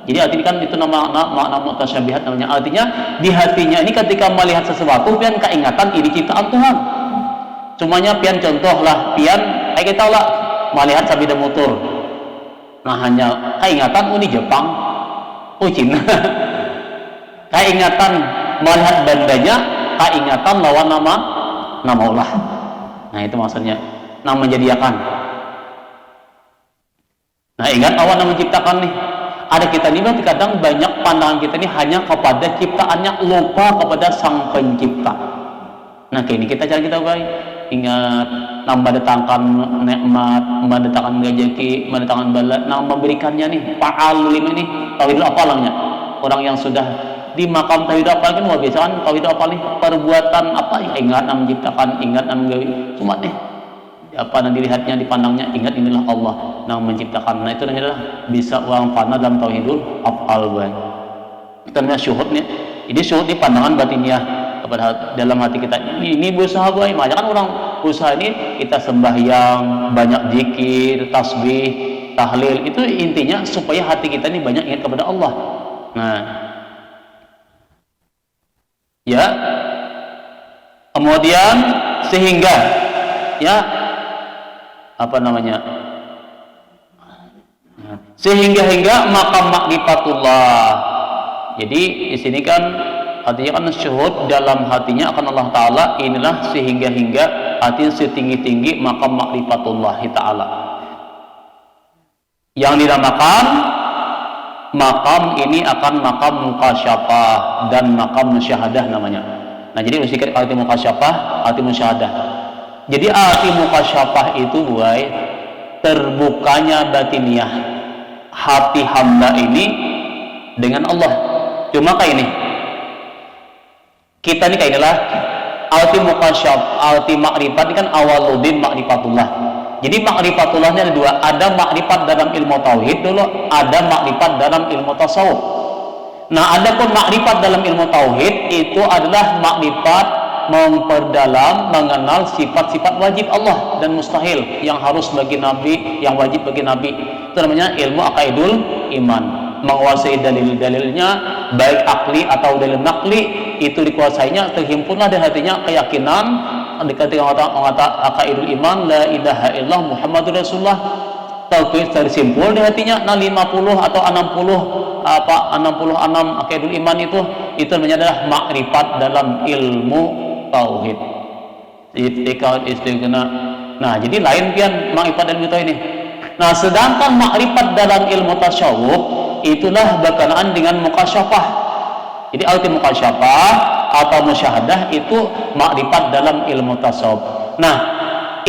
Jadi artinya kan itu makna mutasyabihat namanya. Artinya di hatinya ini ketika melihat sesuatu pian keingatan ini ciptaan Tuhan. Cumanya pian contoh lah, pian kayak kita lah melihat sabida motor. Nah hanya keingatan ini Jepang, Cina. Keingatan melihat bandanya, keingatan lawan nama Allah. Nah itu maksudnya, nama menjadikan. Nah ingat Allah yang menciptakan nih. Ada kita ini kadang banyak pandangan kita ini hanya kepada ciptaannya, lupa kepada sang pencipta. Nah kayak ini kita cari kita baik. Ingat, nambah datangkan nikmat, mendatangkan rezeki, mendatangkan bala, nah memberikannya nih, fa'al lima nih, tauhid apa langnya. Orang yang sudah di makam tauhid apa kan luar biasa kan, tauhid apa nih, perbuatan apa yang ingat nam menciptakan, ingat nam menggawi, cuma nih apa yang dilihatnya, dipandangnya, ingat inilah Allah yang menciptakan. Nah itu adalah bisa orang fana dalam tauhidul af'al baik. Itu namanya syuhudnya. Ini syuhud di pandangan batinnya kepada dalam hati kita. Ini berusaha baik. Makanya kan orang usaha ini kita sembahyang, banyak zikir, tasbih, tahlil. Itu intinya supaya hati kita ini banyak ingat kepada Allah. Nah, ya. Kemudian sehingga ya apa namanya? Sehingga makam makrifatullah. Jadi di sini kan artinya kan syuhud dalam hatinya akan Allah Ta'ala, inilah sehingga hati setinggi-tinggi makam makrifatullah Ta'ala yang dinamakan makam ini akan makam mukasyafah dan makam musyahadah namanya. Nah jadi usikir arti mukasyafah, arti musyahadah. Jadi arti mukasyafah itu buai terbukanya batiniyah hati hamba ini dengan Allah. Cuma kayak ini kita ini kayak inilah arti mukasyaf, arti makrifat ini kan awaludin makrifatullah. Jadi makrifatullahnya ada dua, ada makrifat dalam ilmu tauhid dulu, ada makrifat dalam ilmu tasawuf. Nah adapun makrifat dalam ilmu tauhid itu adalah makrifat memperdalam, mengenal sifat-sifat wajib Allah dan mustahil yang harus bagi Nabi, yang wajib bagi Nabi. Itu namanya ilmu aqaidul iman, menguasai dalil-dalilnya baik akli atau dalil nakli, itu dikuasainya, terhimpunlah di hatinya keyakinan ketika mengatakan aqaidul iman la ilaha illallah Muhammadur Rasulullah, tersimpul di hatinya. Nah 50 atau 60 66 aqaidul iman itu namanya adalah makrifat dalam ilmu tauhid. Nah jadi lain pian makrifat dalam ilmu tauhid ini. Nah sedangkan makrifat dalam ilmu tasyawuf itulah berkenaan dengan mukasyafah. Jadi arti mukasyafah atau musyahadah itu makrifat dalam ilmu tasawuf. Nah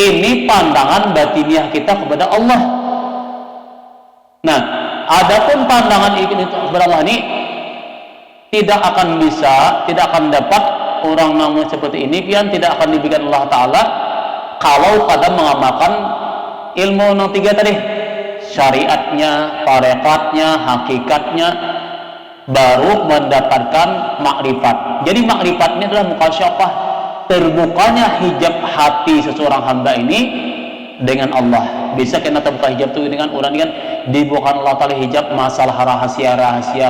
ini pandangan batiniah kita kepada Allah. Nah adapun pandangan ini kepada Allah ini tidak akan bisa, tidak akan dapat orang namun seperti ini pian tidak akan diberikan Allah Ta'ala kalau pada mengamalkan ilmu yang tiga tadi, syariatnya, tarekatnya, hakikatnya, baru mendapatkan makrifat. Jadi makrifat ini adalah mukasyafah, terbukanya hijab hati seseorang hamba ini dengan Allah. Bisa kita terbuka hijab itu dengan orang kan dibukakan Allah Ta'ala hijab masalah rahasia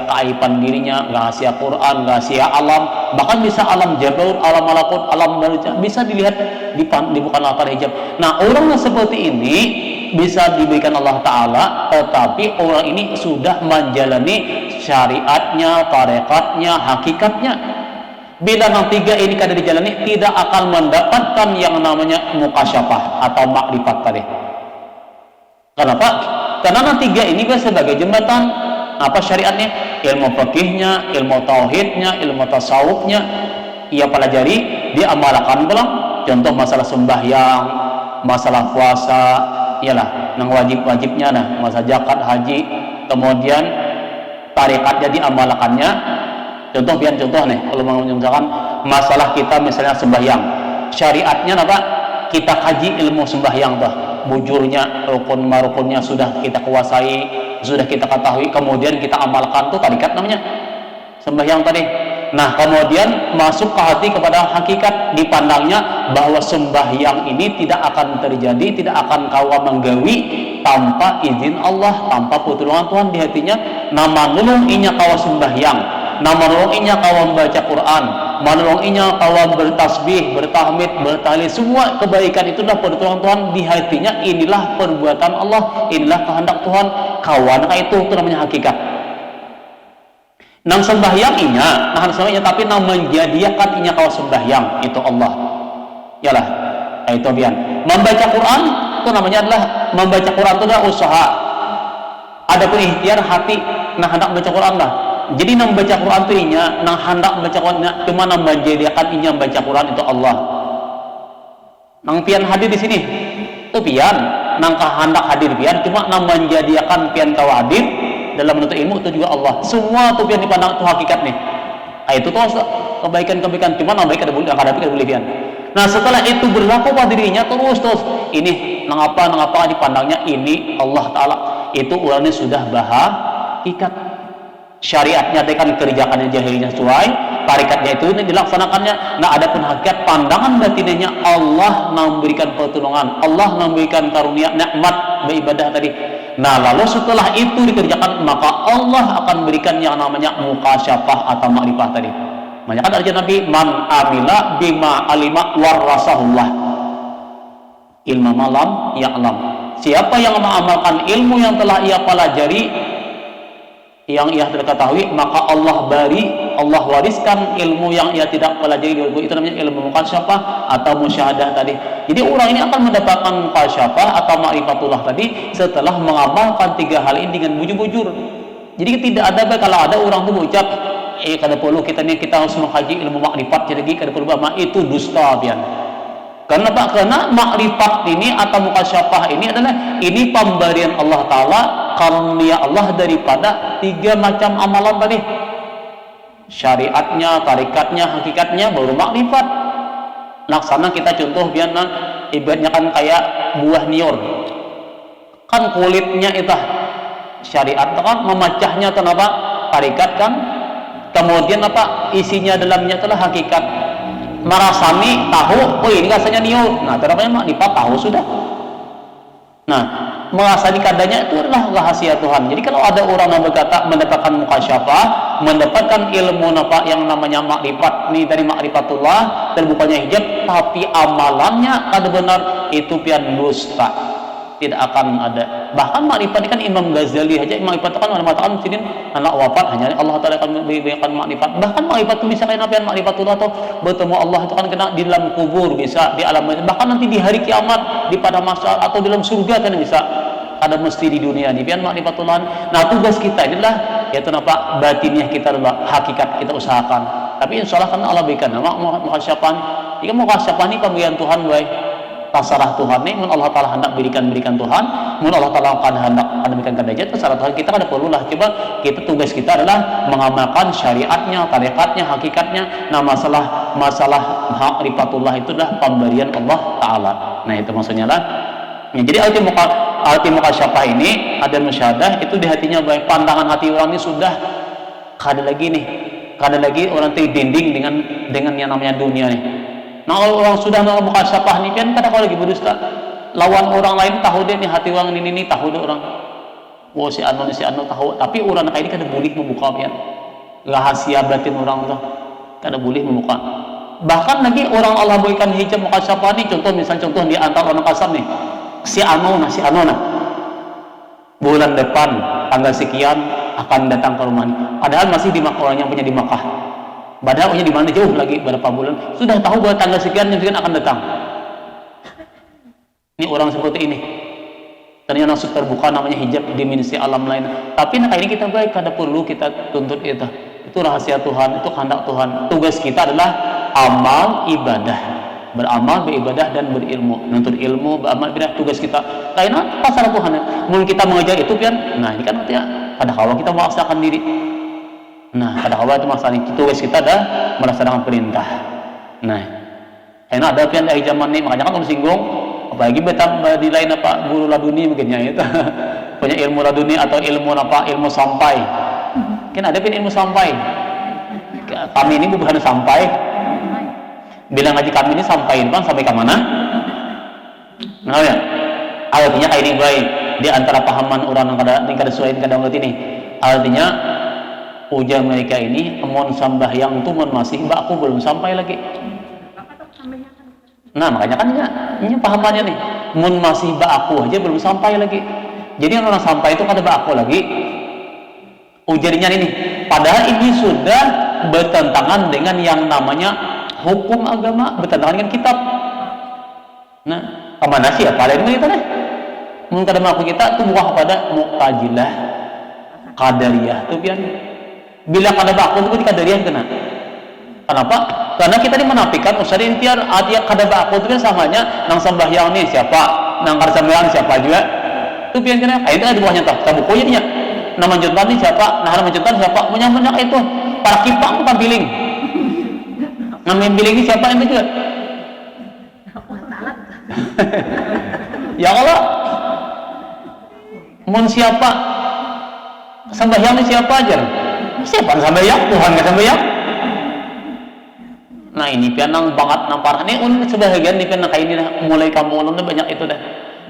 keaiban dirinya, rahasia Quran, rahasia alam, bahkan bisa alam jabarut, alam malakut, alam barzakh bisa dilihat dibukakan Allah Ta'ala hijab. Nah orang yang seperti ini bisa diberikan Allah Ta'ala, tetapi orang ini sudah menjalani syariatnya, tarekatnya, hakikatnya. Bila yang tiga ini kada dijalani, tidak akan mendapatkan yang namanya mukasyafah atau makrifat tadi. Kenapa? Karena yang tiga ini sebagai jembatan apa syariatnya? Ilmu fikihnya, ilmu tauhidnya, ilmu tasawufnya ia pelajari, dia amalkan belum? Contoh masalah sembahyang, masalah puasa, ialah nang wajib-wajibnya nah, masalah zakat, haji, kemudian tarikatnya diamalkannya. Contoh nih, kalau misalkan masalah kita misalnya sembahyang, syariatnya apa? Kita kaji ilmu sembahyang tuh, bujurnya, rukun marukunnya sudah kita kuasai, sudah kita ketahui, kemudian kita amalkan tuh tarikat namanya sembahyang tadi. Nah, kemudian masuk ke hati kepada hakikat, dipandangnya bahwa sembahyang ini tidak akan terjadi, tidak akan kawa menggawi tanpa izin Allah, tanpa pertolongan Tuhan di hatinya. Nama nulung inya kawa sembahyang, nama nulung inya kawa membaca Quran, manulung inya kawa bertasbih, bertahmid, bertahlil, semua kebaikan itu adalah pertolongan Tuhan di hatinya. Inilah perbuatan Allah, inilah kehendak Tuhan. Kawan itu namanya hakikat. Nang sembahyang inya, nah sembahyang tapi nang menjadikan inya kau sembahyang itu Allah. Yalah, itu bian. Membaca Quran itu namanya adalah membaca Quran itu adalah usaha. Adapun ikhtiar hati, nah hendak baca Quran lah. Jadi nang baca Quran itu inya, nang hendak baca Quran cuma nang menjadikan inya baca Quran itu Allah. Nang pian hadir di sini, itu pian. Nang hendak hadir pian, cuma nang menjadikan pian kau hadir dalam menuntut ilmu itu juga Allah. Semua tuh yang dipandang itu hakikat nih. Nah, itu tuh kebaikan-kebaikan, cuma namanya kada boleh, kada boleh pian. Nah, setelah itu berlaku pada dirinya terus ini nangapa dipandangnya ini Allah Taala, itu orangnya sudah hakikat. Syariatnya dia kan kerjakannya jahilnya sesuai, tarikatnya itu dilaksanakannya. Nah, adapun hakikat pandangan batinnya Allah memberikan pertolongan, Allah memberikan karunia nikmat beribadah tadi. Nah, lalu setelah itu dikerjakan, maka Allah akan berikan yang namanya mukasyafah atau makrifah tadi. Makanya kan ada Nabi, man amila bima alima warasahullah ilma malam ya'lam. Siapa yang mengamalkan ilmu yang telah ia pelajari, yang ia tidak ketahui, maka Allah wariskan ilmu yang ia tidak pelajari. Itu namanya ilmu mukasyafah atau musyahadah tadi. Jadi orang ini akan mendapatkan mukasyafah atau ma'rifatullah tadi setelah mengamalkan tiga hal ini dengan bujur-bujur. Jadi tidak ada kalau ada orang itu berucap kada perlu kita harus mengkaji ilmu makrifat, jadi kada perlu itu dusta pian. Kenapa? Karena makrifat ini atau mukasyafah ini adalah ini pemberian Allah Ta'ala, karunia Allah daripada tiga macam amalan tadi. Syariatnya, tarikatnya, hakikatnya, baru makrifat. Laksana kita contoh biarlah ibaratnya kan kayak buah nior. Kan kulitnya itu syariat kan memecahnya kenapa? Tarikat kan. Kemudian apa? Isinya dalamnya itulah hakikat. Merasani tahu, oh ini rasanya niur. Nah, terapanya makrifat tahu sudah. Nah, merasani kadanya itu adalah rahasia Tuhan. Jadi kalau ada orang yang berkata mendapatkan mukasyafah, mendapatkan ilmu yang namanya makrifat ini dari makrifatullah, terbukanya hijab, tapi amalannya kada benar, itu pian dusta. Tidak akan ada. Bahkan makrifat ini kan Imam Ghazali aja makrifat kan mengatakan sini anak wafat hanya Allah Taala akan memberikan makrifat. Bahkan makrifat itu bisa kena pian makrifatullah atau bertemu Allah itu kan kena di dalam kubur, bisa di alam, bahkan nanti di hari kiamat di pada masa atau di dalam surga kan bisa. Ada mesti di dunia di pian makrifatullah. Nah, tugas kita inilah yaitu apa? Batinnya kita adalah hakikat kita usahakan. Tapi insya Allah kan Allah berikan nama mukasyafah. Jika mukasyafah ini pemberian Tuhan baik. Terserah Tuhan nih, mun Allah Ta'ala hendak berikan Tuhan, mun Allah Ta'ala akan hendak berikan derajat, terserah Tuhan. Kita kan perlulah, coba kita tugas kita adalah mengamalkan syariatnya, tarikatnya, hakikatnya. Nah, masalah ma'rifatullah itu adalah pemberian Allah Ta'ala. Nah, itu maksudnya lah. Ya, jadi arti mukasyafah ini ada musyahadah itu di hatinya baik, pandangan hati orang ini sudah kada lagi orang terdinding dengan yang namanya dunia nih. Nah, kalau orang sudah mukasyafah nih kan kada kalau lagi berdusta. Lawan orang lain tahu dia nih hati orang ini tahu dia orang. Oh si anu tahu, tapi orang kayak ini kada boleh membuka pian. Rahasia batin orang tuh kada boleh membuka. Bahkan lagi orang Allah berikan hijab mukasyafah nih, contoh di antar orang kasar nih. Si anu nah. Bulan depan tanggal sekian akan datang ke rumah nih. Padahal masih di Makkah, orang yang punya di Makkah. Padahal di mana jauh lagi berapa bulan, sudah tahu bahwa tanggal sekian akan datang. Ini orang seperti ini. Ternyata langsung terbuka namanya hijab dimensi alam lain. Tapi ini kita baik, kada perlu kita tuntut itu. Itu rahasia Tuhan, itu kehendak Tuhan. Tugas kita adalah amal ibadah, beramal, beribadah dan berilmu. Menuntut ilmu, beramal, beribadah, tugas kita. Karena pasal Tuhan. Mungkin kita mengajar itu pian. Nah ini kan artinya pada awal kita memaksakan diri. Nah pada awal itu masalah itu tugas kita adalah melaksanakan perintah. Nah karena ada pian dari zaman ini, makanya kan singgung. Apalagi betam di lain apa guru laduni mungkinnya itu punya ilmu laduni atau ilmu apa ilmu sampai kan ada pun ilmu sampai. Kami ini bukan sampai bilang ngaji kami ini sampai bang sampai ke mana nah ya artinya kayak ini baik di antara pahaman orang yang kada sesuai kadang ini artinya ujar mereka ini amun sambahyang tu mun masih mbak aku belum sampai lagi. Nah makanya kan ini pahamannya nih mun masih aku aja belum sampai lagi. Jadi orang sampai itu kada aku lagi ujarnya ini padahal ini sudah bertentangan dengan yang namanya hukum agama, bertentangan dengan kitab. Nah kemana sih ya paling kita nih mun kada aku kita tuh buah kepada Mu'tazilah Qadariyah tuh pian bila kada aku itu Qadariyah kena. Kenapa? Karena kita ini menafikan usah intiar artinya kada aku itu kan samanya nang sembahyang nih siapa, nang kada sembahyang siapa juga. Itu pian kena. Itu ada buahnya tah. Sabukonya nya. Nama juntan nih siapa? Nah nama juntan siapa? Menyambutnya itu. Para kipang tampiling. Namanya biling ini siapa itu juga? Ya Allah. Mun siapa? Sembahyang nih siapa aja? Siapa sembahyang? Tuhan enggak sembahyang? Nah ini pianang banget nampar ini sebahagian di pianang kayak ini mulai kamu ulun banyak itu dah.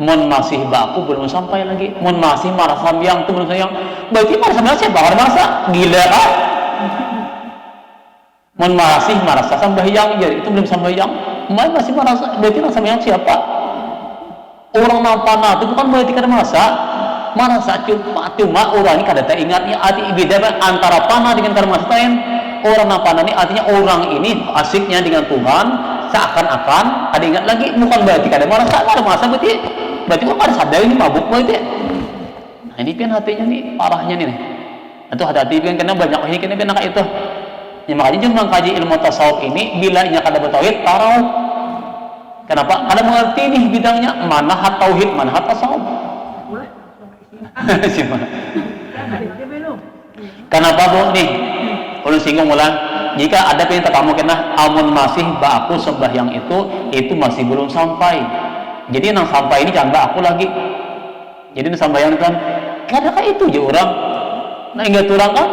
Mon masih baku belum sampai lagi. Mon masih marah sambiang tu belum sayang. Berarti marah sambiang siapa? Marah masa gila kan? Mon masih marah sambiang jadi itu belum sambiang. Mon masih marah berarti marah sambiang siapa? Orang nampana itu bukan berarti kada masa. Marasa cuma orang ini kada tak ingatnya arti beda antara panah dengan kada masa lain. Orang apa ini artinya orang ini asiknya dengan Tuhan seakan-akan ada ingat lagi bukan berarti kada merasa kada masa berarti kok kada sadar ini mabuk berarti. Nah ini pian hatinya nih parahnya nih. Itu hati-hati pian kena banyak ini kena pian kayak itu. Ya makanya jangan kaji ilmu tasawuf ini bila nya kada bertauhid tarau. Kenapa? Kada mengerti nih bidangnya mana hat tauhid mana hat tasawuf. Kenapa bu nih? Kalau singgung ulang, jika ada yang kamu kena amun masih aku sembahyang itu masih belum sampai. Jadi yang sampai ini jangan aku lagi. Jadi yang sembahyang kan, kadang itu aja orang. Nah ingat orang kan,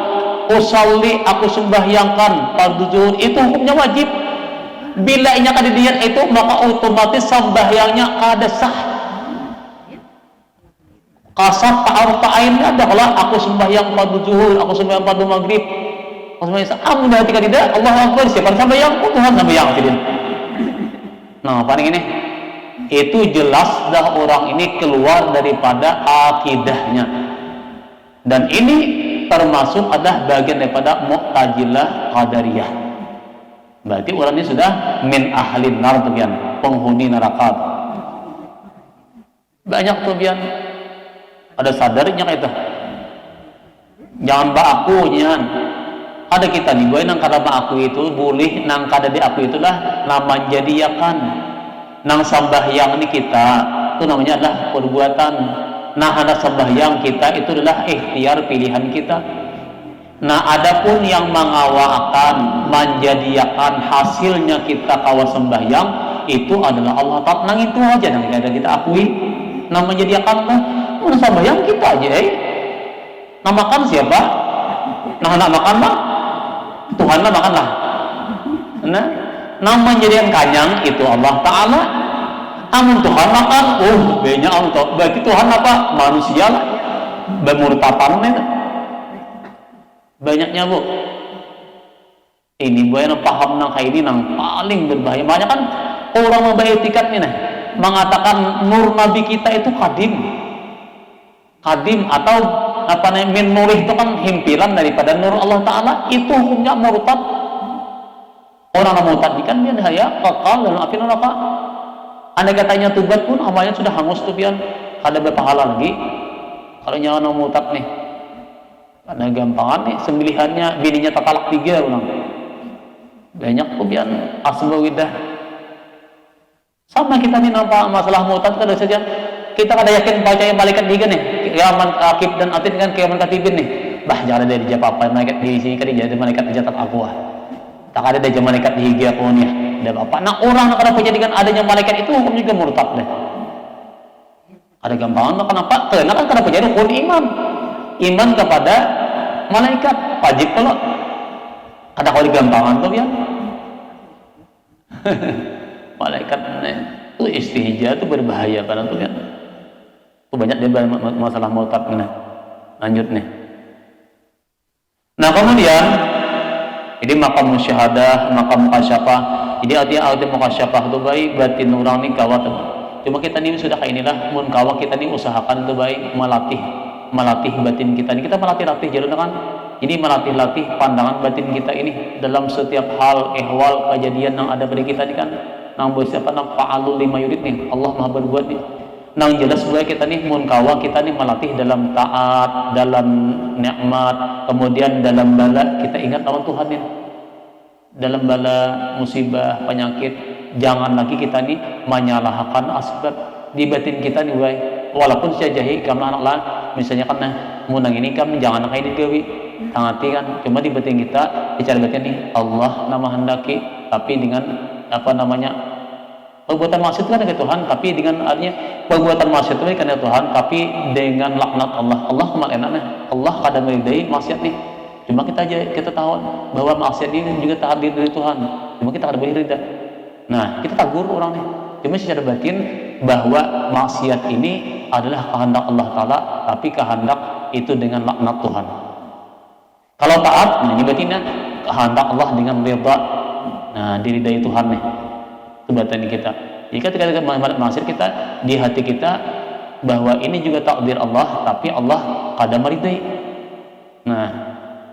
usalli aku sembahyangkan fardu zuhur itu hukumnya wajib. Bila inya kada dilihat itu maka otomatis sembahyangnya kada sah. Kasat ta'aruf ta'ainnya adalah aku sembahyang fardu zuhur, aku sembahyang fardu maghrib. Amun dah ketika tidak Allah Akbar siapa sembahyang Tuhan sembahyang tidin. Nah paling ini itu jelas dah orang ini keluar daripada akidahnya dan ini termasuk adalah bagian daripada Mu'tazilah Qadariyah. Berarti orang ini sudah min ahlin nar tubian penghuni neraka. Banyak tubian ada sadarnya kayak itu. Jangan aku nyan. Ada kita nih, boy nang kada aku itu boleh nang kada di aku itulah nama jadiakan nang sambahyang ini kita itu namanya adalah perbuatan. Nah ada sambahyang kita itu adalah ikhtiar pilihan kita. Nah adapun yang mengawakan menjadiakan hasilnya kita kawa sembahyang itu adalah Allah Ta'ala. Nang itu aja nang kada kita akui. Nang menjadiakan lah, sambahyang kita aja. Namakan siapa? Nah anak makan lah. Tuhan lah makanlah. Nah, nama menjadikan kanyang itu Allah Ta'ala. Amun Tuhan makan, banyak Allah. Bagi Tuhan apa? Manusia lah. Bermurtapan itu. Banyaknya bu. Ini bu yang paham nang kayak ini nang paling berbahaya. Banyak kan orang membayar tiket ini mengatakan nur Nabi kita itu kadim atau apa namanya min nurih itu kan himpilan daripada nur Allah Ta'ala itu hukumnya murtad. Orang namun tadi kan dia haya kekal dalam api neraka. Andai katanya tubat pun amalnya sudah hangus tuh pian. Ada berpahala lagi. Kalau nyawa namun nih, ada gampangan nih sembelihannya bininya tatalak 3 orang. Banyak tuh pian asbawidah. Sama kita nih nampak masalah mutad kada saja. Kita kada yakin percaya malaikat juga nih. Kiaman akib dan atid kan kiaman katibin nih. Bah jangan ada di apa malaikat di sini kan jadi malaikat dicatat aku ah. Tak ada dari malaikat di higi aku nih. Ada apa? Nah orang nak kada percaya adanya malaikat itu hukum juga murtad deh. Ada gampangan kenapa? Karena kan kada percaya rukun iman. Iman kepada malaikat wajib kalau ada kalau gampangan tuh ya. Malaikat itu istihja itu berbahaya karena tuh ya. Itu banyak dia masalah murtad nih. Lanjut nih. Nah kemudian jadi makam musyahadah, makam mukasyafah. Jadi artinya mukasyafah itu baik batin orang ini kawat. Cuma kita ini sudah kayak inilah mun kawat kita ini usahakan itu baik melatih batin kita ini. Kita melatih jalan kan. Jadi melatih pandangan batin kita ini dalam setiap hal ehwal kejadian yang ada pada kita ini kan. Nang siapa nang fa'alul lima yurid nih. Allah Maha berbuat nih. Nang jelas boleh kita nih mun kawa kita nih melatih dalam taat, dalam nikmat, kemudian dalam bala kita ingat lawan Tuhan nih. Dalam bala musibah, penyakit, jangan lagi kita nih menyalahkan asbab di batin kita nih baik. Walaupun saya jahi kamu anak lah, misalnya kan nah munang ini kamu jangan nak ini gawi. Tangati kan cuma di batin kita bicara batin nih Allah nama hendaki tapi dengan apa namanya perbuatan maksiat kan dengan Tuhan tapi dengan artinya perbuatan maksiat itu kan dengan Tuhan tapi dengan laknat Allah. Allah kemalinannya Allah kadang meridai maksiat nih cuma kita tahu bahwa maksiat ini juga hadir dari Tuhan cuma kita kada boleh rida. Nah kita tagur orang nih cuma secara batin bahwa maksiat ini adalah kehendak Allah Ta'ala tapi kehendak itu dengan laknat Tuhan. Kalau taat nah ini batinnya kehendak Allah dengan ridha. Nah diridai Tuhan nih itu batin kita. Jika ketika maksiat kita di hati kita bahwa ini juga takdir Allah tapi Allah kadang meridai. Nah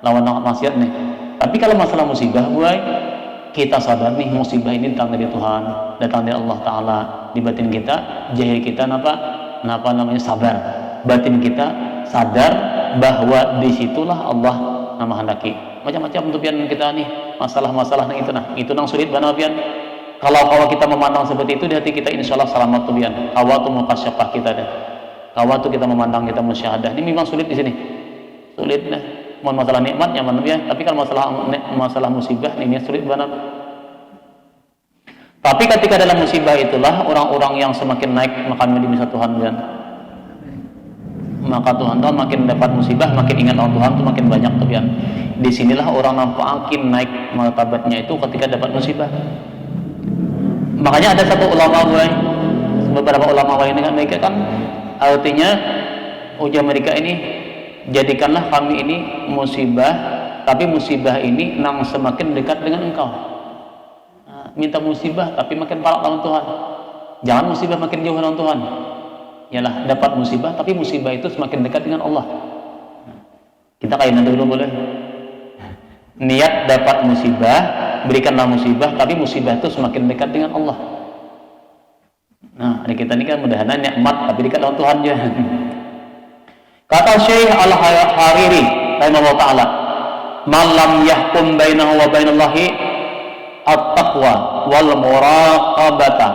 lawan maksiat nih. Tapi kalau masalah musibah buai kita sadar nih musibah ini datang dari Tuhan, datang dari Allah Ta'ala. Di batin kita jahil kita napa namanya sabar. Batin kita sadar bahwa disitulah Allah nama hendaki. Macam-macam untuk pian kita nih masalah-masalah itu itu nang sulit bana pian. Kalau kita memandang seperti itu di hati kita insyaallah selamat tuh pian. Kawa tuh mukasyafah kita deh. Kawa tuh kita memandang kita musyahadah. Ini memang sulit di sini. Sulit deh. Mohon masalah nikmat nyaman ya, tapi kalau masalah musibah ini sulit banget. Tapi ketika dalam musibah itulah orang-orang yang semakin naik makan di misa Tuhan kan. Maka Tuhan makin dapat musibah, makin ingat Allah Tuhan tuh makin banyak tuh kan. Di sinilah orang makin naik martabatnya itu ketika dapat musibah. Makanya ada satu ulama beberapa ulama ini kan mereka kan artinya ujar mereka ini jadikanlah kami ini musibah tapi musibah ini nang semakin dekat dengan engkau. Nah, minta musibah tapi makin parah lawan Tuhan. Jangan musibah makin jauh lawan Tuhan. Yalah dapat musibah tapi musibah itu semakin dekat dengan Allah. Kita kainan dulu boleh. Niat dapat musibah, berikanlah musibah tapi musibah itu semakin dekat dengan Allah. Nah, ada kita ini kan mudah-mudahan nikmat tapi dekat lawan Tuhan aja. Kata Syekh Al-Hariri rahimahullah ta'ala, "Man lam yahkum bainahu wa bainallahi at-taqwa wal muraqabata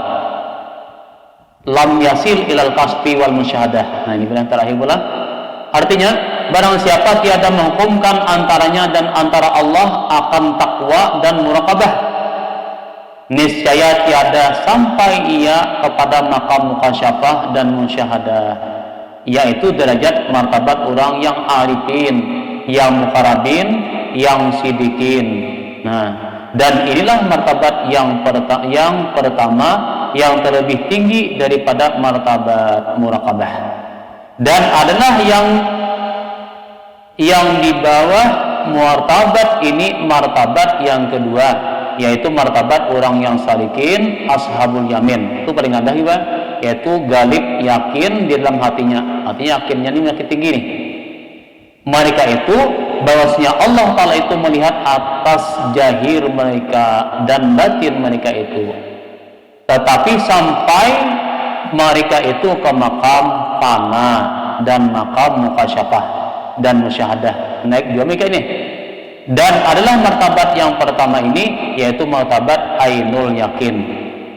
lam yasil ilal kasbi wal musyahadah." Nah, ini bilang terakhir pula. Artinya, barang siapa tiada menghukumkan antaranya dan antara Allah akan takwa dan muraqabah, niscaya tiada sampai ia kepada makam mukasyafah dan musyahadah, yaitu derajat martabat orang yang arifin, yang mukarabin, yang sidikin. Nah, dan inilah martabat yang pertama yang terlebih tinggi daripada martabat muraqabah. Dan adalah yang di bawah martabat ini martabat yang kedua, yaitu martabat orang yang salikin, ashabul yamin. Itu paling rendah juga, yaitu galib yakin di dalam hatinya. Artinya yakinnya ini makin tinggi nih. Mereka itu bahwasanya Allah Ta'ala itu melihat atas zahir mereka dan batin mereka itu, tetapi sampai mereka itu ke makam fana dan makam mukasyafah dan musyahadah, naik dua mereka ini. Dan adalah martabat yang pertama ini yaitu martabat ainul yakin,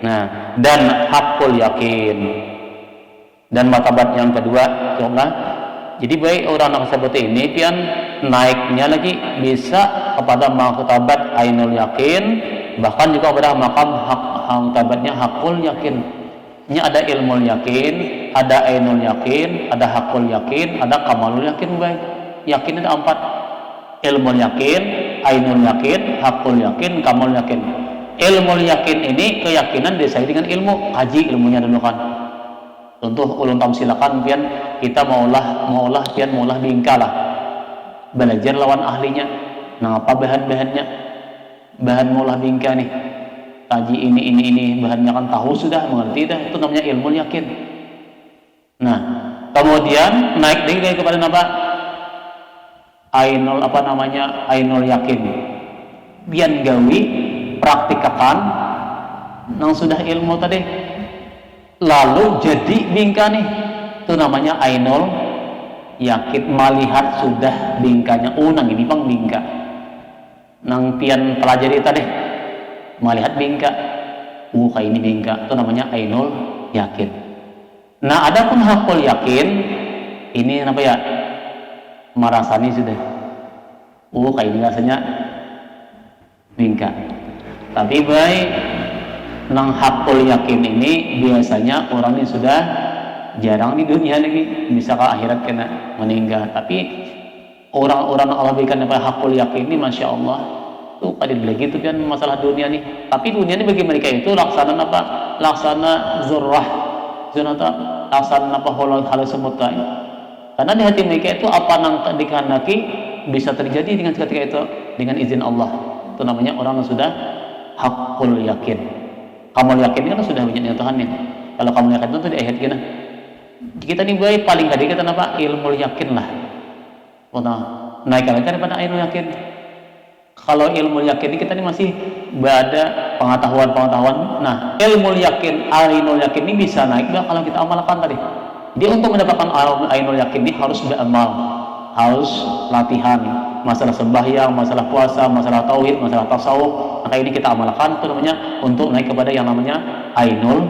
nah, dan hakul yakin. Dan martabat yang kedua, jadi baik orang seperti ini pian naiknya lagi bisa kepada martabat ainul yakin, bahkan juga pada makam martabatnya hakul yakin. Ini ada ilmu yakin, ada ainul yakin, ada hakul yakin, ada kamalul yakin. Baik, yakin ada 4: ilmu yakin, ainul yakin, hakul yakin, kamalul yakin. Ilmu yakin ini keyakinan disertai dengan ilmu, kaji ilmunya dulu kan. Contoh ulun tamsilakan pian kita maulah bingka lah, belajar lawan ahlinya. Nah, apa bahan-bahannya? Bahan maulah bingka nih, kaji ini bahannya kan tahu sudah, mengerti dah, itu namanya ilmu yakin. Nah, kemudian naik lagi kepada apa? Ainul yakin. Bian gawi praktikakan nang sudah ilmu tadi, lalu jadi bingka nih, itu namanya ainul yakin. Melihat sudah bingkanya, nang ini bang bingka nang pian pelajari tadi, melihat bingka, kayak ini bingka, itu namanya ainul yakin. Nah, adapun hakul yakin ini apa ya, merasani sudah, kayak ini rasanya bingka. Tapi baik nang hakul yakin ini biasanya orang ini sudah jarang di dunia lagi, bisa ke akhirat kena meninggal. Tapi orang-orang Allah berikan apa hakul yakin ini, masya Allah, tuh kadang lagi itu kan masalah dunia nih. Tapi dunia ini bagi mereka itu laksana apa? Laksana zurrah, laksana apa hal semut lain. Karena di hati mereka itu apa nang dikehendaki bisa terjadi dengan ketika itu dengan izin Allah. Itu namanya orang yang sudah hakul yakin. Kamu yakin kan sudah punya Tuhan nih. Kalau kamu yakin itu di ayat gini. Kita nih baik paling tadi kita apa? Ilmu yakin lah. Naik lagi daripada ilmu yakin. Kalau ilmu yakin ini kita nih masih ada pengetahuan. Nah, ilmu yakin, ainul yakin ini bisa naik kalau kita amalkan tadi. Dia untuk mendapatkan ainul yakin ini harus beramal, harus latihan. Masalah sembahyang, masalah puasa, masalah tauhid, masalah tasawuf. Maka ini kita amalkan, itu namanya untuk naik kepada yang namanya ainul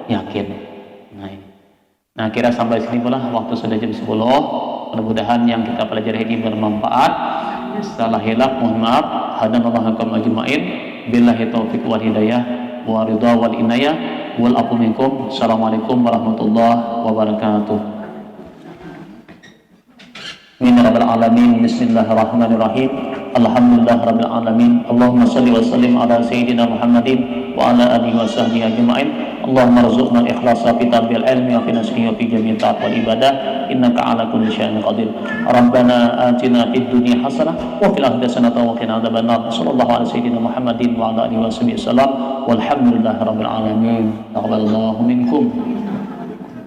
yakin. Nah, kira sampai sini pula waktu sudah jam 10. Mudah-mudahan yang kita pelajari ini bermanfaat. Salah hilaf mohon maaf. Hadanallahu ajma'in. Billahi taufiq wal hidayah wa ridha wal inayah wal afu minkum. Assalamualaikum warahmatullahi wabarakatuh. Min rabbil alamin. Bismillahirrahmanirrahim. Alhamdulillah rabbil alamin. Allahumma shalli wa sallim ala sayyidina Muhammadin wa ala alihi wa sahbihi ajma'in. Allahumma rzuqna ikhlasa fi talbil ilmi wa fi nasrihi wa fi jami'i ta'at wal ibadah innaka ala kulli syai'in qadir. Rabbana atina fid dunya hasanah wa fil akhirati hasanah wa qina adzabannar. Sallallahu ala sayyidina Muhammadin wa ala alihi wa sahbihi wasallam. Walhamdulillahi rabbil alamin. Taqabbalallahu minkum.